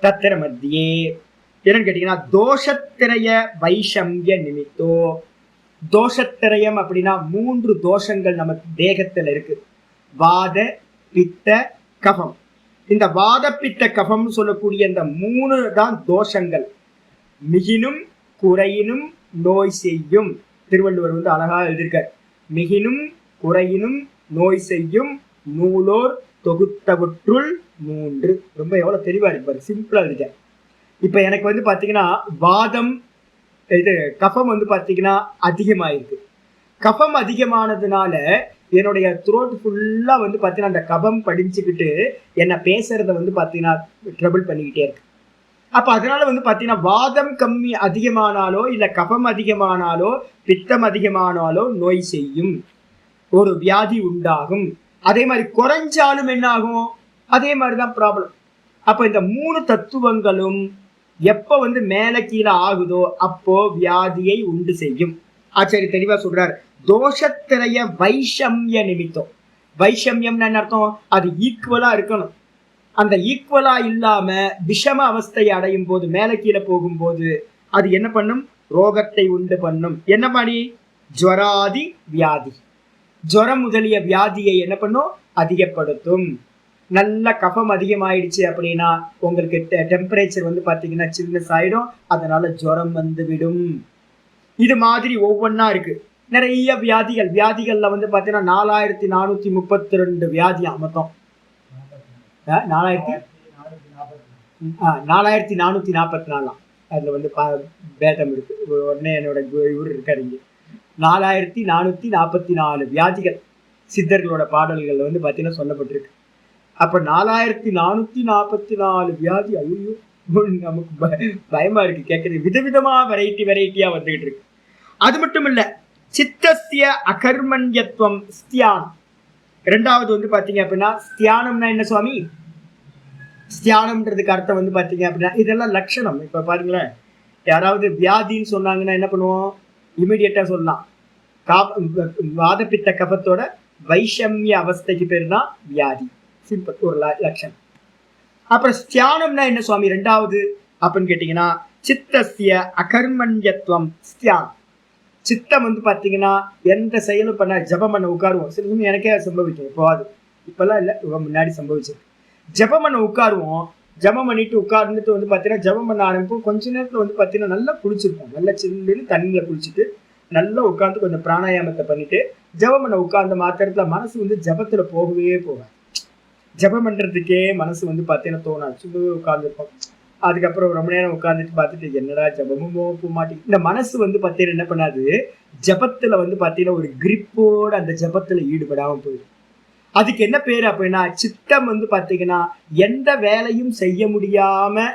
Speaker 1: தத்திர மத்தியே என்னன்னு கேட்டீங்கன்னா தோஷத்திரய வைஷம்ய நிமித்தோ. தோஷத்திரயம் அப்படின்னா 3 தோஷங்கள் நம்ம தேகத்துல இருக்கு. வாத பித்த கபம். இந்த வாத பித்த கபம் சொல்லக்கூடிய இந்த 3 தான் தோஷங்கள். மிகினும் குறையினும் நோய் செய்யும். திருவள்ளுவர் அழகா எழுதியிருக்கார். மிகினும் குறையினும் நோய் செய்யும் நூலோர் தொகுத்தவற்றுள் 3. ரொம்ப எவ்வளவு தெளிவா இருப்பாரு, சிம்பிளா இருக்க. இப்ப எனக்கு பாத்தீங்கன்னா வாதம் இது கஃபம் பாத்தீங்கன்னா அதிகமாயிருக்கு. கஃபம் அதிகமானதுனால என்னுடைய த்ரோட் ஃபுல்லா பாத்தீங்கன்னா அந்த கபம் படிச்சுக்கிட்டு என்ன பேசுறத பாத்தீங்கன்னா ட்ரபிள் பண்ணிக்கிட்டே இருக்கு. அப்ப அதனால பாத்தீங்கன்னா வாதம் கம்மி அதிகமானாலோ இல்ல கபம் அதிகமானாலோ பித்தம் அதிகமானாலோ நோய் செய்யும், ஒரு வியாதி உண்டாகும். அதே மாதிரி குறைஞ்சாலும் என்ன ஆகும்? அதே மாதிரிதான் ப்ராப்ளம். அப்ப இந்த 3 தத்துவங்களும் எப்ப மேல கீழே ஆகுதோ அப்போ வியாதியை உண்டு செய்யும். ஆச்சாரி தெளிவா சொல்றார். தோஷத்திரைய வைஷம்ய நிமித்தம். வைஷம்யம்னு என்ன அர்த்தம்? அது ஈக்குவலா இருக்கணும். அந்த ஈக்குவலா இல்லாம விஷம அவஸ்தை அடையும் போது, மேல கீழே போகும்போது அது என்ன பண்ணும்? ரோகத்தை உண்டு பண்ணும். என்ன மாதிரி? ஜுவராதி வியாதி. ஜுவரம் முதலிய வியாதியை என்ன பண்ணும்? அதிகப்படுத்தும். நல்ல கஃபம் அதிகமாயிடுச்சு அப்படின்னா உங்களுக்கு டெம்பரேச்சர் பாத்தீங்கன்னா சில்னஸ் ஆயிடும். அதனால ஜுவரம் விடும். இது மாதிரி ஒவ்வொன்னா இருக்கு. நிறைய வியாதிகள். வியாதிகள்ல பாத்தீங்கன்னா 4432 வியாதி மொத்தம். 4444 அதுல பேதம் இருக்கு. உடனே என்னோட இவர் இருக்காரு இங்க. 4444 வியாதிகள் சித்தர்களோட பாடல்கள் பாத்தீங்கன்னா சொல்லப்பட்டிருக்கு. அப்ப 4444 வியாதி. ஐயோ, நமக்கு பயமா இருக்கு கேட்கறது. விதவிதமா வெரைட்டியா வந்துகிட்டு இருக்கு. அது மட்டும் இல்ல, சித்தஸ்ய அகர்மண்யத்துவம் ஸ்தியானம். இரண்டாவது பாத்தீங்க அப்படின்னா ஸ்தியானம்னா என்ன சுவாமி? ஸ்தியானம்ன்றதுக்கு அர்த்தம் பாத்தீங்க அப்படின்னா இதெல்லாம் லட்சணம். இப்ப பாருங்களேன், யாராவது வியாதின்னு சொன்னாங்கன்னா என்ன பண்ணுவோம்? இமிடியேட்டா சொல்லலாம். வாதப்பித்த கபத்தோட வைஷம்ய அவஸ்தைக்கு பேர் தான் வியாதி. சிம்பிள், ஒரு லட்சணம். அப்புறம் ஸ்தியானம்னா என்ன சுவாமி ரெண்டாவது அப்படின்னு கேட்டீங்கன்னா சித்தஸ்ய அகர்மண்யத்துவம் ஸ்தியானம். சித்தம் பாத்தீங்கன்னா எந்த செயலும் பண்ண ஜபம் பண்ண உட்காருவோம். சில சமயம் எனக்கே சம்பவிக்கும். இப்பெல்லாம் இல்லை, முன்னாடி சம்பவிச்சிருக்கு. ஜபம் பண்ண உட்காருவோம். ஜபம் பண்ணிட்டு உட்கார்ந்துட்டு பாத்தீங்கன்னா ஜபம் பண்ண ஆரம்பிப்போம். கொஞ்ச நேரத்துல பாத்தீங்கன்னா நல்லா குளிச்சிருப்போம். நல்லா சில்லுன்னு தண்ணியில குளிச்சுட்டு நல்லா உட்காந்து கொஞ்சம் பிராணாயாமத்தை பண்ணிட்டு ஜபம் பண்ண உட்கார்ந்த மாத்திரத்துல மனசு ஜபத்துல போகவே போகாது. ஜபம் பண்றதுக்கே மனசு பாத்தீங்கன்னா தோணாது. சும்மா உட்கார்ந்துருப்போம். அதுக்கப்புறம் ரொம்ப நேரம் உட்கார்ந்துட்டு பார்த்துட்டு என்னடா ஜபமும் போக மாட்டேங்குது. இந்த மனசு பாத்தீங்கன்னா என்ன பண்ணாது? ஜபத்துல பாத்தீங்கன்னா ஒரு கிரிப்போட அந்த ஜபத்துல ஈடுபடாம போயிடும். அதுக்கு என்ன பேரு அப்படின்னா சித்தம் பாத்தீங்கன்னா எந்த வேலையும் செய்ய முடியாம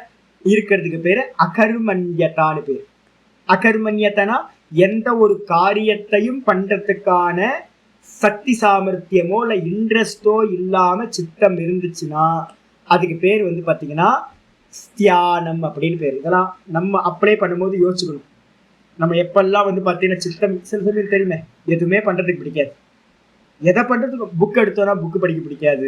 Speaker 1: இருக்கிறதுக்கு பேரு அகர்மண்யத்தான்னு பேரு. அகர்மண்யத்தனா எந்த ஒரு காரியத்தையும் பண்றதுக்கான சக்தி சாமர்த்தியமோ இல்ல இன்ட்ரெஸ்டோ இல்லாம சித்தம் இருந்துச்சுன்னா அதுக்கு பேர் பாத்தீங்கன்னா ஸ்தியானம் அப்படின்னு பேரு. இதெல்லாம் நம்ம அப்ளை பண்ணும்போது யோசிச்சுக்கணும். நம்ம எப்பெல்லாம் பாத்தீங்கன்னா சித்தம் சில சமயம் தெரியுமே எதுவுமே பண்றதுக்கு பிடிக்காது. எதை பண்றதுக்கு புக் எடுத்தோம்னா புக்கு படிக்க பிடிக்காது.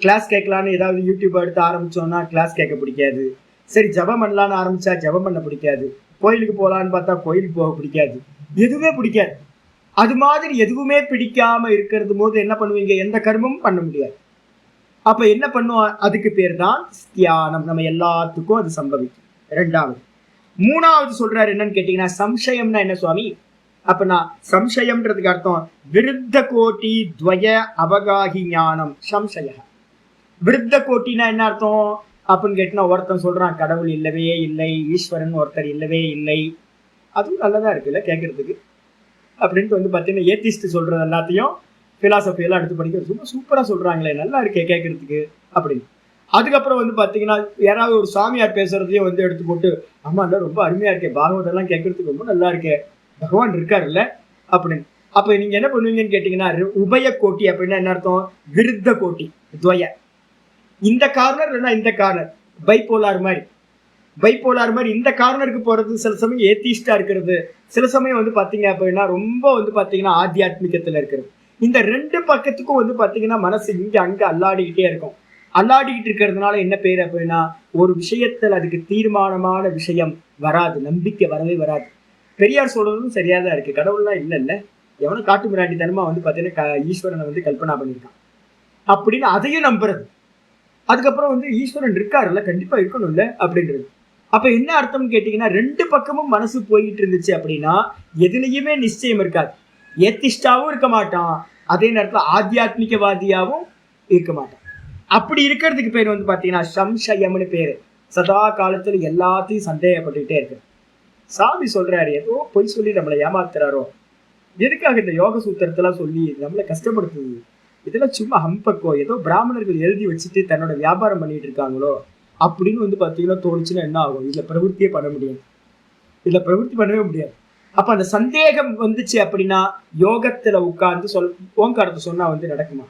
Speaker 1: கிளாஸ் கேட்கலான்னு ஏதாவது யூடியூப் எடுத்து ஆரம்பிச்சோம்னா கிளாஸ் கேட்க பிடிக்காது. சரி, ஜபம் பண்ணலான்னு ஆரம்பிச்சா ஜபம் பண்ண பிடிக்காது. கோயிலுக்கு போகலான்னு பார்த்தா கோயிலுக்கு போக பிடிக்காது. எதுவுமே பிடிக்காது. அது மாதிரி எதுவுமே பிடிக்காம இருக்கிறது போது என்ன பண்ணுவீங்க? எந்த கர்மமும் பண்ண முடியாது. அப்ப என்ன பண்ணுவோம்? அதுக்கு பேர் தான் ஸ்தியானம். நம்ம எல்லாத்துக்கும் அது சம்பவிக்கும். ரெண்டாவது. மூணாவது சொல்றாரு என்னன்னு கேட்டீங்கன்னா சம்சயம்னா என்ன சுவாமி? அப்ப நான் சம்சயம்ன்றதுக்கு அர்த்தம் விருத்த கோட்டி துவய அவகாஹி ஞானம் சம்சய. விருத்த கோட்டினா என்ன அர்த்தம் அப்படின்னு கேட்டினா ஒருத்தன் சொல்றான் கடவுள் இல்லவே இல்லை, ஈஸ்வரன் ஒருத்தர் இல்லவே இல்லை. அதுவும் நல்லதா இருக்குல்ல கேட்கறதுக்கு அப்படின்ட்டு பாத்தீங்கன்னா ஏத்திஸ்ட் சொல்றது எல்லாத்தையும் பிலாசபி எல்லாம் எடுத்து படிக்க ரொம்ப சூப்பரா சொல்றாங்களே, நல்லா இருக்கே கேட்கறதுக்கு அப்படின்னு. அதுக்கப்புறம் பாத்தீங்கன்னா யாராவது ஒரு சாமியார் பேசுறதையும் எடுத்து போட்டு ஆமா இல்ல ரொம்ப அருமையா இருக்கே, பாகவதெல்லாம் கேட்கறதுக்கு ரொம்ப நல்லா இருக்கே, பகவான் இருக்காருல்ல அப்படின்னு. அப்ப நீங்க என்ன பண்ணுவீங்கன்னு கேட்டீங்கன்னா, உபய கோட்டி அப்படின்னா என்ன அர்த்தம்? விருத்த கோட்டி, துவய. இந்த கார்னர் இல்லைன்னா இந்த கார்னர், பைபோலார் மாதிரி. பைபோலார் மாதிரி இந்த கார்னருக்கு போறது சில சமயம் ஏத்திஸ்டா இருக்கிறது, சில சமயம் வந்து பாத்தீங்க அப்படின்னா ரொம்ப வந்து பாத்தீங்கன்னா ஆத்தியாத்மிகத்துல இருக்கிறது. இந்த ரெண்டு பக்கத்துக்கும் வந்து பாத்தீங்கன்னா மனசு இங்க அங்க அல்லாடிக்கிட்டே இருக்கும். அல்லாடிக்கிட்டு இருக்கிறதுனால என்ன பேரு அப்படின்னா, ஒரு விஷயத்துல அதுக்கு தீர்மானமான விஷயம் வராது, நம்பிக்கை வரவே வராது. பெரியார் சொல்றதும் சரியாதான் இருக்கு. கடவுள்லாம் இல்ல இல்ல, எவனும் காட்டு மிராண்டித்தனமா வந்து பாத்தீங்கன்னா ஈஸ்வரனை வந்து கல்பனா பண்ணியிருக்கான் அப்படின்னு அதையும் நம்புறது. அதுக்கப்புறம் வந்து ஈஸ்வரன் இருக்காருல்ல, கண்டிப்பா இருக்கணும்ல அப்படின்றது. அப்ப என்ன அர்த்தம் கேட்டீங்கன்னா, ரெண்டு பக்கமும் மனசு போயிட்டு இருந்துச்சு அப்படின்னா எதுலையுமே நிச்சயம் இருக்காது. ஏத்திஸ்டாவும் இருக்க மாட்டான், அதே நேரத்துல ஆத்தியாத்மிகவாதியாவும் இருக்க மாட்டான். அப்படி இருக்கிறதுக்கு பேர் வந்து பாத்தீங்கன்னா சம்சயம்னு பேரு. சதா காலத்துல எல்லாத்தையும் சந்தேகப்பட்டுக்கிட்டே இருக்கு. சாமி சொல்றாரு, ஏதோ பொய் சொல்லி நம்மளை ஏமாத்துறாரோ, எதுக்காக இந்த யோக சூத்திரத்தெல்லாம் சொல்லி நம்மளை கஷ்டப்படுத்துது, இதெல்லாம் சும்மா ஹம்பக்கோ, ஏதோ பிராமணர்கள் எழுதி வச்சுட்டு தன்னோட வியாபாரம் பண்ணிட்டு இருக்காங்களோ அப்படின்னு வந்து பாத்தீங்கன்னா தோணுச்சுன்னா என்ன ஆகும்? இதுல பிரவருத்தியே பண்ண முடியாது, இதுல பிரவருத்தி பண்ணவே முடியாது. அப்ப அந்த சந்தேகம் வந்துச்சு அப்படின்னா யோகத்துல உட்கார்ந்து ஓங்காரத்தை சொன்னா வந்து நடக்குமா?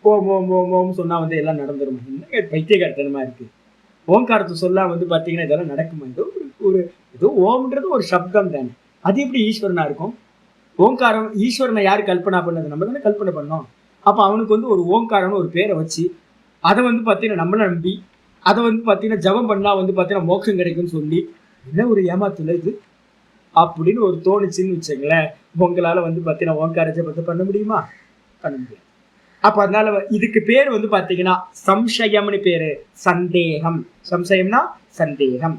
Speaker 1: ஓம் ஓம் ஓம் ஓம் சொன்னா வந்து எல்லாம் நடந்துருமா? என்ன பைத்தியகாரத்தனமா இருக்கு. ஓங்காரத்தை சொல்ல வந்து பாத்தீங்கன்னா இதெல்லாம் நடக்குமா? ஏதோ ஓம்ன்றது ஒரு சப்தம் தானே, அது எப்படி ஈஸ்வரனா இருக்கும்? ஓங்காரம் ஈஸ்வரனை யாரு கல்பனா பண்ணது? நம்ம தானே கல்பனை பண்ணோம். அப்ப அவனுக்கு வந்து ஒரு ஓங்காரம்னு ஒரு பேரை வச்சு அதை வந்து பாத்தீங்கன்னா நம்மள நம்பி அதை வந்து பாத்தீங்கன்னா ஜபம் பண்ணா வந்து பாத்தீங்கன்னா மோட்சம் கிடைக்கும்னு சொல்லி, என்ன ஒரு ஏமாத்துல இது அப்படின்னு ஒரு தோணுச்சுன்னு வச்சுங்களேன். உங்களால வந்து பாத்தீங்கன்னா ஓங்கார ஜபத்தை பண்ண முடியுமா? பண்ண முடியாது. அப்ப அதனால இதுக்கு பேர் வந்து பாத்தீங்கன்னா சம்சயம்னு பேரு, சந்தேகம். சம்சயம்னா சந்தேகம்.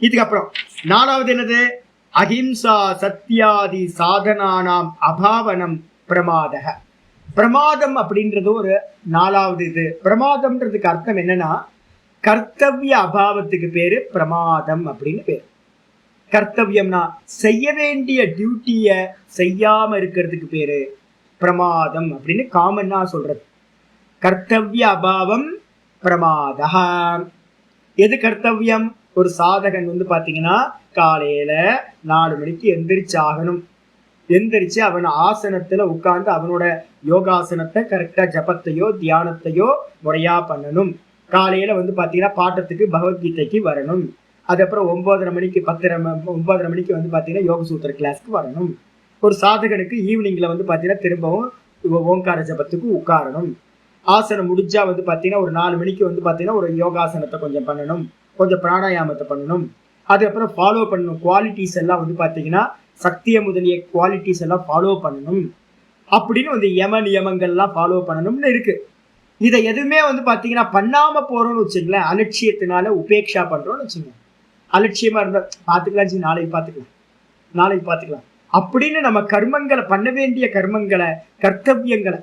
Speaker 1: இதுக்கப்புறம் நாலாவது என்னது? அஹிம்சா சத்தியாதி சாதனானாம் அபாவனம் பிரமாதக. பிரமாதம் அப்படின்றது ஒரு நாலாவது இது. பிரமாதம்ன்றதுக்கு அர்த்தம் என்னன்னா, கர்த்தவிய அபாவத்துக்கு பேரு பிரமாதம் அப்படின்னு பேரு. கர்த்தவியம்னா செய்ய வேண்டிய டியூட்டிய செய்யாம இருக்கிறதுக்கு பேரு பிரமாதம் அப்படின்னு காமன்னா சொல்றது. கர்த்தவிய அபாவம் பிரமாதா. எது கர்த்தவியம்? ஒரு சாதகன் வந்து பாத்தீங்கன்னா காலையில 4 மணிக்கு எந்திரிச்சாகணும். எந்திரிச்சு அவன் ஆசனத்துல உட்கார்ந்து அவனோட யோகாசனத்தை கரெக்டா ஜபத்தையோ தியானத்தையோ முறையா பண்ணணும். காலையில வந்து பாத்தீங்கன்னா பாட்டத்துக்கு பகவத்கீதைக்கு வரணும். அதுக்கப்புறம் 9:30 மணிக்கு 9:30 மணிக்கு வந்து பாத்தீங்கன்னா யோக சூத்திர கிளாஸ்க்கு வரணும். ஒரு சாதகனுக்கு ஈவினிங்ல வந்து பாத்தீங்கன்னா திரும்பவும் ஓங்கார ஜபத்துக்கு உட்காரணும். ஆசனம் முடிஞ்சா வந்து பாத்தீங்கன்னா ஒரு 4 மணிக்கு வந்து பாத்தீங்கன்னா ஒரு யோகாசனத்தை கொஞ்சம் பண்ணணும், கொஞ்சம் பிராணாயாமத்தை பண்ணணும். அதுக்கப்புறம் ஃபாலோ பண்ணணும். குவாலிட்டிஸ் எல்லாம் வந்து பாத்தீங்கன்னா சக்திய முதலிய குவாலிட்டிஸ் எல்லாம் ஃபாலோ பண்ணணும் அப்படின்னு வந்து யம நியமங்கள்லாம் ஃபாலோ பண்ணணும்னு இருக்கு. இதை எதுவுமே வந்து பாத்தீங்கன்னா பண்ணாம போறோம்னு வச்சுங்களேன், அலட்சியத்தினால உபேட்சா பண்றோம்னு வச்சுங்க. அலட்சியமா இருந்தா பாத்துக்கலாம், நாளைக்கு பாத்துக்கலாம் அப்படின்னு நம்ம கர்மங்களை பண்ண வேண்டிய கர்மங்களை கர்த்தவியங்களை,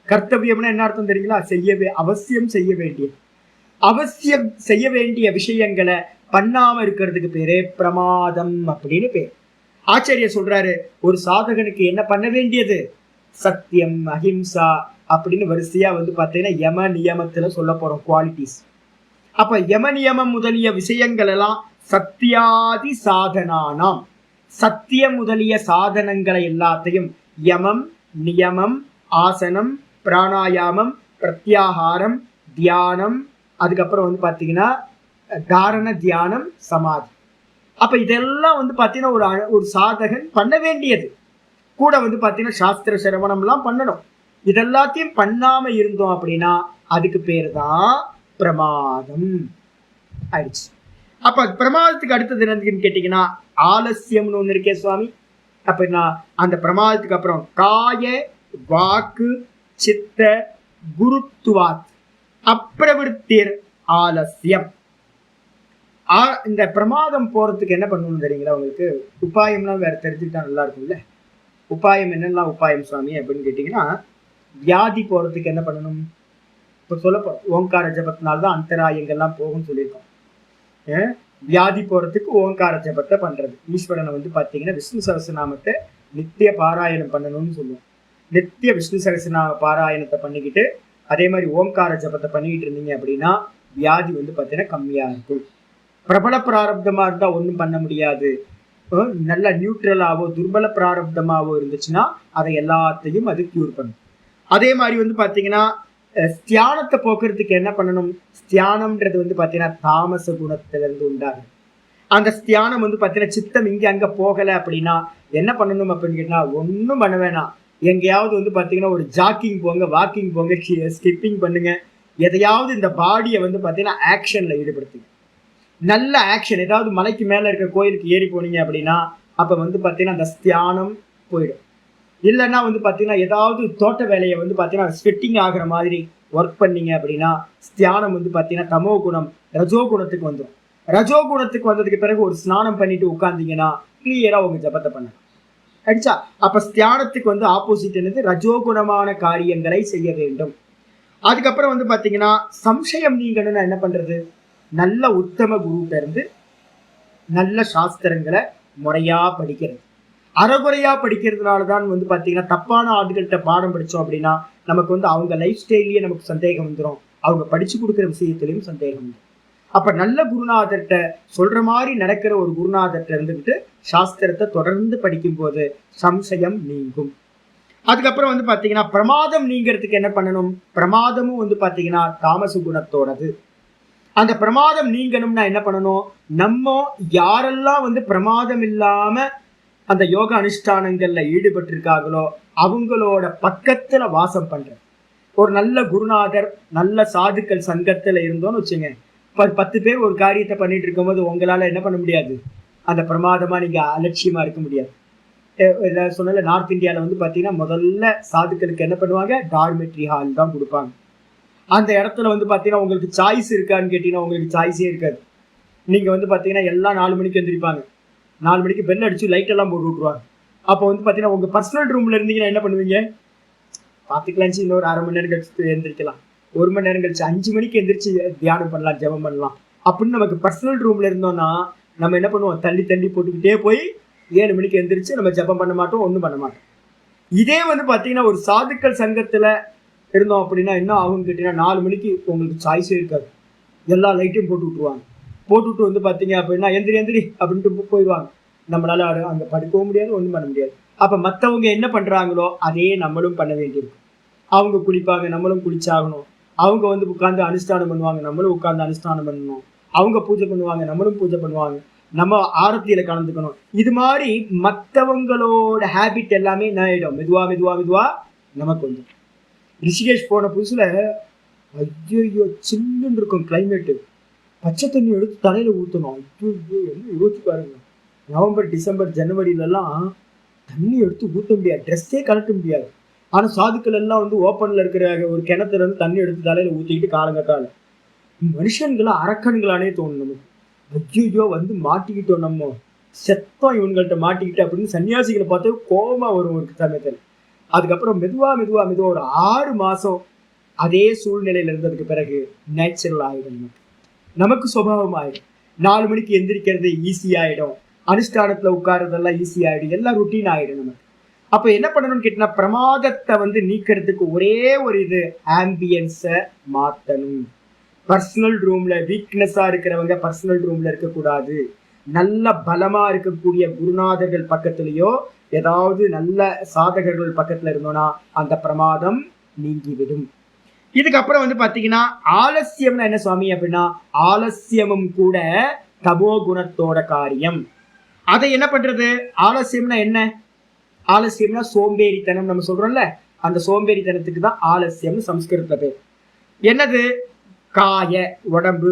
Speaker 1: கர்த்தவியம்னா என்ன அர்த்தம் தெரியுங்களா? அவசியம் செய்ய வேண்டிய விஷயங்களை பண்ணாம இருக்கிறதுக்கு பேரே பிரமாதம் அப்படின்னு பேர். ஆச்சாரியர் சொல்றாரு, ஒரு சாதகனுக்கு என்ன பண்ண வேண்டியது? சத்தியம், அஹிம்சா அப்படின்னு வரிசையா வந்து பாத்தீங்கன்னா யம நியமத்துல சொல்ல போறோம் குவாலிட்டிஸ். அப்ப யம நியமம் முதலிய விஷயங்கள் எல்லாம் சத்தியாதி சாதனானாம், சத்தியம் முதலிய சாதனங்களை எல்லாத்தையும் யமம், நியமம், ஆசனம், பிராணாயாமம், பிரத்யாகாரம், தியானம், அதுக்கப்புறம் வந்து பாத்தீங்கன்னா தாரண, தியானம், சமாதி. அப்ப இதெல்லாம் வந்து பாத்தீங்கன்னா ஒரு சாதகன் பண்ண வேண்டியது. கூட வந்து பாத்தீங்கன்னா சாஸ்திர சிரவணம் எல்லாம் பண்ணணும். இதெல்லாத்தையும் பண்ணாம இருந்தோம் அப்படின்னா அதுக்கு பேரு தான் பிரமாதம் ஆயிடுச்சு. அப்ப பிரமாதத்துக்கு அடுத்தது என்னன்னு கேட்டீங்கன்னா ஆலசியம்னு ஒண்ணு இருக்கே சுவாமி. அப்படின்னா அந்த பிரமாதத்துக்கு அப்புறம் காய வாக்கு சித்த குருத்துவாத் அப்பிரவிருத்திர் ஆலசியம். இந்த பிரமாதம் போறதுக்கு என்ன பண்ணணும் தெரியுங்களா? உங்களுக்கு உபாயம்லாம் வேற தெரிஞ்சுக்கிட்டா நல்லா இருக்கும்ல. உபாயம் என்னெல்லாம் உபாயம் சுவாமி அப்படின்னு கேட்டீங்கன்னா, வியாதி போறதுக்கு என்ன பண்ணணும்? இப்ப சொல்ல போறோம், ஓங்கார ஜபத்தினால்தான் அந்தராயங்கள்லாம் போகும்னு சொல்லியிருக்கோம். வியாதி போறதுக்கு ஓங்கார ஜபத்தை பண்றது. ஈஸ்வரனை வந்து பாத்தீங்கன்னா விஷ்ணு சகஸ்ரநாமத்தை நித்திய பாராயணம் பண்ணணும்னு சொல்லுவோம். நித்திய விஷ்ணு சகஸ்ரநாம பாராயணத்தை பண்ணிக்கிட்டு அதே மாதிரி ஓங்கார ஜபத்தை பண்ணிக்கிட்டு இருந்தீங்க அப்படின்னா வியாதி வந்து பாத்தீங்கன்னா கம்மியா இருக்கும். பிரபல பிராரப்தமா இருந்தா ஒண்ணும் பண்ண முடியாது. நல்ல நியூட்ரலாவோ துர்பல பிராரப்தமாவோ இருந்துச்சுன்னா அதை எல்லாத்தையும் அது கியூர் பண்ணும். அதே மாதிரி வந்து பார்த்தீங்கன்னா தியானத்தை போக்குறதுக்கு என்ன பண்ணணும்? தியானம்ன்றது வந்து பார்த்தீங்கன்னா தாமச குணத்திலிருந்து உண்டாகும். அந்த தியானம் வந்து பார்த்தீங்கன்னா சித்தம் இங்கே அங்கே போகலை அப்படின்னா என்ன பண்ணணும் அப்படின்னு கேட்டால் ஒன்றும் பண்ண வேணாம். எங்கேயாவது வந்து பார்த்தீங்கன்னா ஒரு ஜாக்கிங் போங்க, வாக்கிங் போங்க, ஸ்கிப்பிங் பண்ணுங்க. எதையாவது இந்த பாடியை வந்து பார்த்தீங்கன்னா ஆக்ஷனில் ஈடுபடுத்துங்க. நல்ல ஆக்ஷன். ஏதாவது மலைக்கு மேலே இருக்க கோயிலுக்கு ஏறி போனீங்க அப்படின்னா அப்போ வந்து பார்த்தீங்கன்னா அந்த தியானம் போயிடும். இல்லைன்னா வந்து பார்த்தீங்கன்னா ஏதாவது தோட்ட வேலையை வந்து பார்த்தீங்கன்னா ஸ்வெட்டிங் ஆகிற மாதிரி ஒர்க் பண்ணீங்க அப்படின்னா தியானம் வந்து பார்த்தீங்கன்னா தமோ குணம் ரஜோ குணத்துக்கு வந்துடும். ரஜோ குணத்துக்கு வந்ததுக்கு பிறகு ஒரு ஸ்நானம் பண்ணிட்டு உட்கார்ந்தீங்கன்னா கிளியராக உங்க ஜபத்தை பண்ணலாம். அடிச்சா அப்போ தியானத்துக்கு வந்து ஆப்போசிட் என்னது? ரஜோகுணமான காரியங்களை செய்ய வேண்டும். அதுக்கப்புறம் வந்து பார்த்தீங்கன்னா சம்சயம் நீங்கணும்னா என்ன பண்றது? நல்ல உத்தம குருட்ட இருந்து நல்ல சாஸ்திரங்களை முறையா படிக்கிறது. அறகுறையா படிக்கிறதுனால தான் வந்து பார்த்தீங்கன்னா தப்பான ஆட்கள்கிட்ட பாடம் படித்தோம் அப்படின்னா நமக்கு வந்து அவங்க லைஃப் ஸ்டைல்லையே நமக்கு சந்தேகம் வந்துடும். அவங்க படிச்சு கொடுக்குற விஷயத்திலையும் சந்தேகம் வந்துடும். அப்ப நல்ல குருநாதர்கிட்ட சொல்ற மாதிரி நடக்கிற ஒரு குருநாதர்கிட்ட இருந்துக்கிட்டு சாஸ்திரத்தை தொடர்ந்து படிக்கும் போது சம்சயம் நீங்கும். அதுக்கப்புறம் வந்து பாத்தீங்கன்னா பிரமாதம் நீங்கிறதுக்கு என்ன பண்ணணும்? பிரமாதமும் வந்து பாத்தீங்கன்னா தாமச குணத்தோடது. அந்த பிரமாதம் நீங்கணும்னா என்ன பண்ணணும்? நம்ம யாரெல்லாம் வந்து பிரமாதம் இல்லாம அந்த யோக அனுஷ்டானங்கள்ல ஈடுபட்டு இருக்காங்களோ அவங்களோட பக்கத்துல வாசம் பண்ற ஒரு நல்ல குருநாதர் நல்ல சாதுக்கள் சங்கத்துல இருந்தோம்னு வச்சுங்க. 10 பேர் ஒரு காரியத்தை பண்ணிட்டு இருக்கும் போது உங்களால என்ன பண்ண முடியாது? அந்த பிரமாதமா நீங்க அலட்சியமா இருக்க முடியாது. சொன்னல நார்த் இந்தியாவில் வந்து பார்த்தீங்கன்னா முதல்ல சாதுக்களுக்கு என்ன பண்ணுவாங்க? டார்மெட்ரி ஹால் தான் கொடுப்பாங்க. அந்த இடத்துல வந்து பார்த்தீங்கன்னா உங்களுக்கு சாய்ஸ் இருக்கான்னு கேட்டீங்கன்னா உங்களுக்கு சாய்ஸே இருக்காது. நீங்க வந்து பார்த்தீங்கன்னா எல்லாம் 4 மணிக்கு எழுந்திரிப்பாங்க. 4 மணிக்கு பெல் அடிச்சு லைட் எல்லாம் போட்டு விட்டுருவாங்க. அப்போ வந்து பார்த்தீங்கன்னா உங்க பர்சனல் ரூம்ல இருந்தீங்கன்னா என்ன பண்ணுவீங்க? பார்த்துக்கலாம், இன்னொரு 1/2 மணி நேரம் கழிச்சு எழுந்திரிக்கலாம், 1 மணி நேரம் கழிச்சு 5 மணிக்கு எந்திரிச்சு தியானம் பண்ணலாம், ஜபம் பண்ணலாம் அப்படின்னு நமக்கு பர்சனல் ரூம்ல இருந்தோம்னா நம்ம என்ன பண்ணுவோம்? தள்ளி தள்ளி போட்டுக்கிட்டே போய் 7 மணிக்கு எந்திரிச்சு நம்ம ஜபம் பண்ண மாட்டோம், ஒன்றும் பண்ண மாட்டோம். இதே வந்து பார்த்தீங்கன்னா ஒரு சாதுக்கள் சங்கத்துல இருந்தோம் அப்படின்னா என்ன ஆகும்னு கேட்டீங்கன்னா 4 மணிக்கு உங்களுக்கு சாய்ஸே இருக்காது. எல்லா லைட்டையும் போட்டு விட்டுருவாங்க. போட்டுவிட்டு வந்து பார்த்தீங்க அப்படின்னா எந்திரி அப்படின்ட்டு போயிடுவாங்க. நம்மளால அங்கே படுக்கவும் முடியாது, ஒன்றும் பண்ண முடியாது. அப்போ மற்றவங்க என்ன பண்ணுறாங்களோ அதே நம்மளும் பண்ண வேண்டியிருக்கும். அவங்க குளிப்பாங்க, நம்மளும் குளிச்சாகணும். அவங்க வந்து உட்காந்து அனுஷ்டானம் பண்ணுவாங்க, நம்மளும் உட்காந்து அனுஷ்டானம் பண்ணணும். அவங்க பூஜை பண்ணுவாங்க, நம்மளும் பூஜை பண்ணுவாங்க. நம்ம ஆரத்தியில் கலந்துக்கணும். இது மாதிரி மற்றவங்களோட ஹேபிட் எல்லாமே என்ன ஆகிடும்? மெதுவா நமக்கு வந்து ரிஷிகேஷ் போன புதுசில் ஐயோ சில்லுன்னு இருக்கும் கிளைமேட்டு. பச்சை தண்ணி எடுத்து தலையில் ஊற்றணும். ஐயோ என்ன யோசிச்சு பாருங்க. நவம்பர் டிசம்பர் ஜனவரியிலலாம் தண்ணி எடுத்து ஊற்ற முடியாது, ட்ரெஸ்ஸே கலட்ட முடியாது. ஆனால் சாதுக்கள் எல்லாம் வந்து ஓப்பனில் இருக்கிற ஒரு கிணத்துல இருந்து தண்ணி எடுத்து தலையில் ஊற்றிக்கிட்டு காலங்கட்டால மனுஷன்களை அரக்கன்களானே தோணும் நமக்கு. ஐயோ வந்து மாட்டிக்கிட்டோம், நம்ம செத்தம் இவங்கள்ட்ட மாட்டிக்கிட்டு அப்படின்னு சன்னியாசிகளை பார்த்து கோபமா வரும் ஒரு சமயத்தில். அதுக்கப்புறம் மெதுவா ஒரு 6 மாதம் அதே சூழ்நிலையில் இருந்ததுக்கு பிறகு நேச்சுரல் ஆகிடும், நமக்கு சுபாவம் ஆகிடும். 4 மணிக்கு எந்திரிக்கிறது ஈஸி ஆகிடும், அனுஷ்டானத்தில் உட்கார்றதெல்லாம் ஈஸி ஆகிடும், எல்லாம் ருட்டீன் ஆகிடும் நமக்கு. அப்போ என்ன பண்ணணும்னு கேட்டீங்கன்னா பிரமாதத்தை வந்து நீக்கிறதுக்கு ஒரே ஒரு இது ஆம்பியன்ஸை மாற்றணும். பர்சனல் ரூம்ல வீக்னஸா இருக்கிறவங்க பர்சனல் ரூம்ல இருக்கக்கூடாது. நல்ல பலமா இருக்கக்கூடிய குருநாதர்கள் பக்கத்துலயோ ஏதாவது நல்ல சாதகர்கள் பக்கத்துல இருந்தோம்னா அந்த பிரமாதம் நீங்கிவிடும். இதுக்கப்புறம் வந்து பாத்தீங்கன்னா ஆலசியம்னா என்ன சுவாமி அப்படின்னா ஆலசியமும் கூட தமோ குணத்தோட காரியம். அதை என்ன பண்றது? ஆலசியம்னா என்ன? ஆலசியம்னா சோம்பேறித்தனம் நம்ம சொல்றோம்ல, அந்த சோம்பேறித்தனத்துக்கு தான் ஆலசியம் சம்ஸ்கிருதத்துல பேர். என்னது? காய உடம்பு,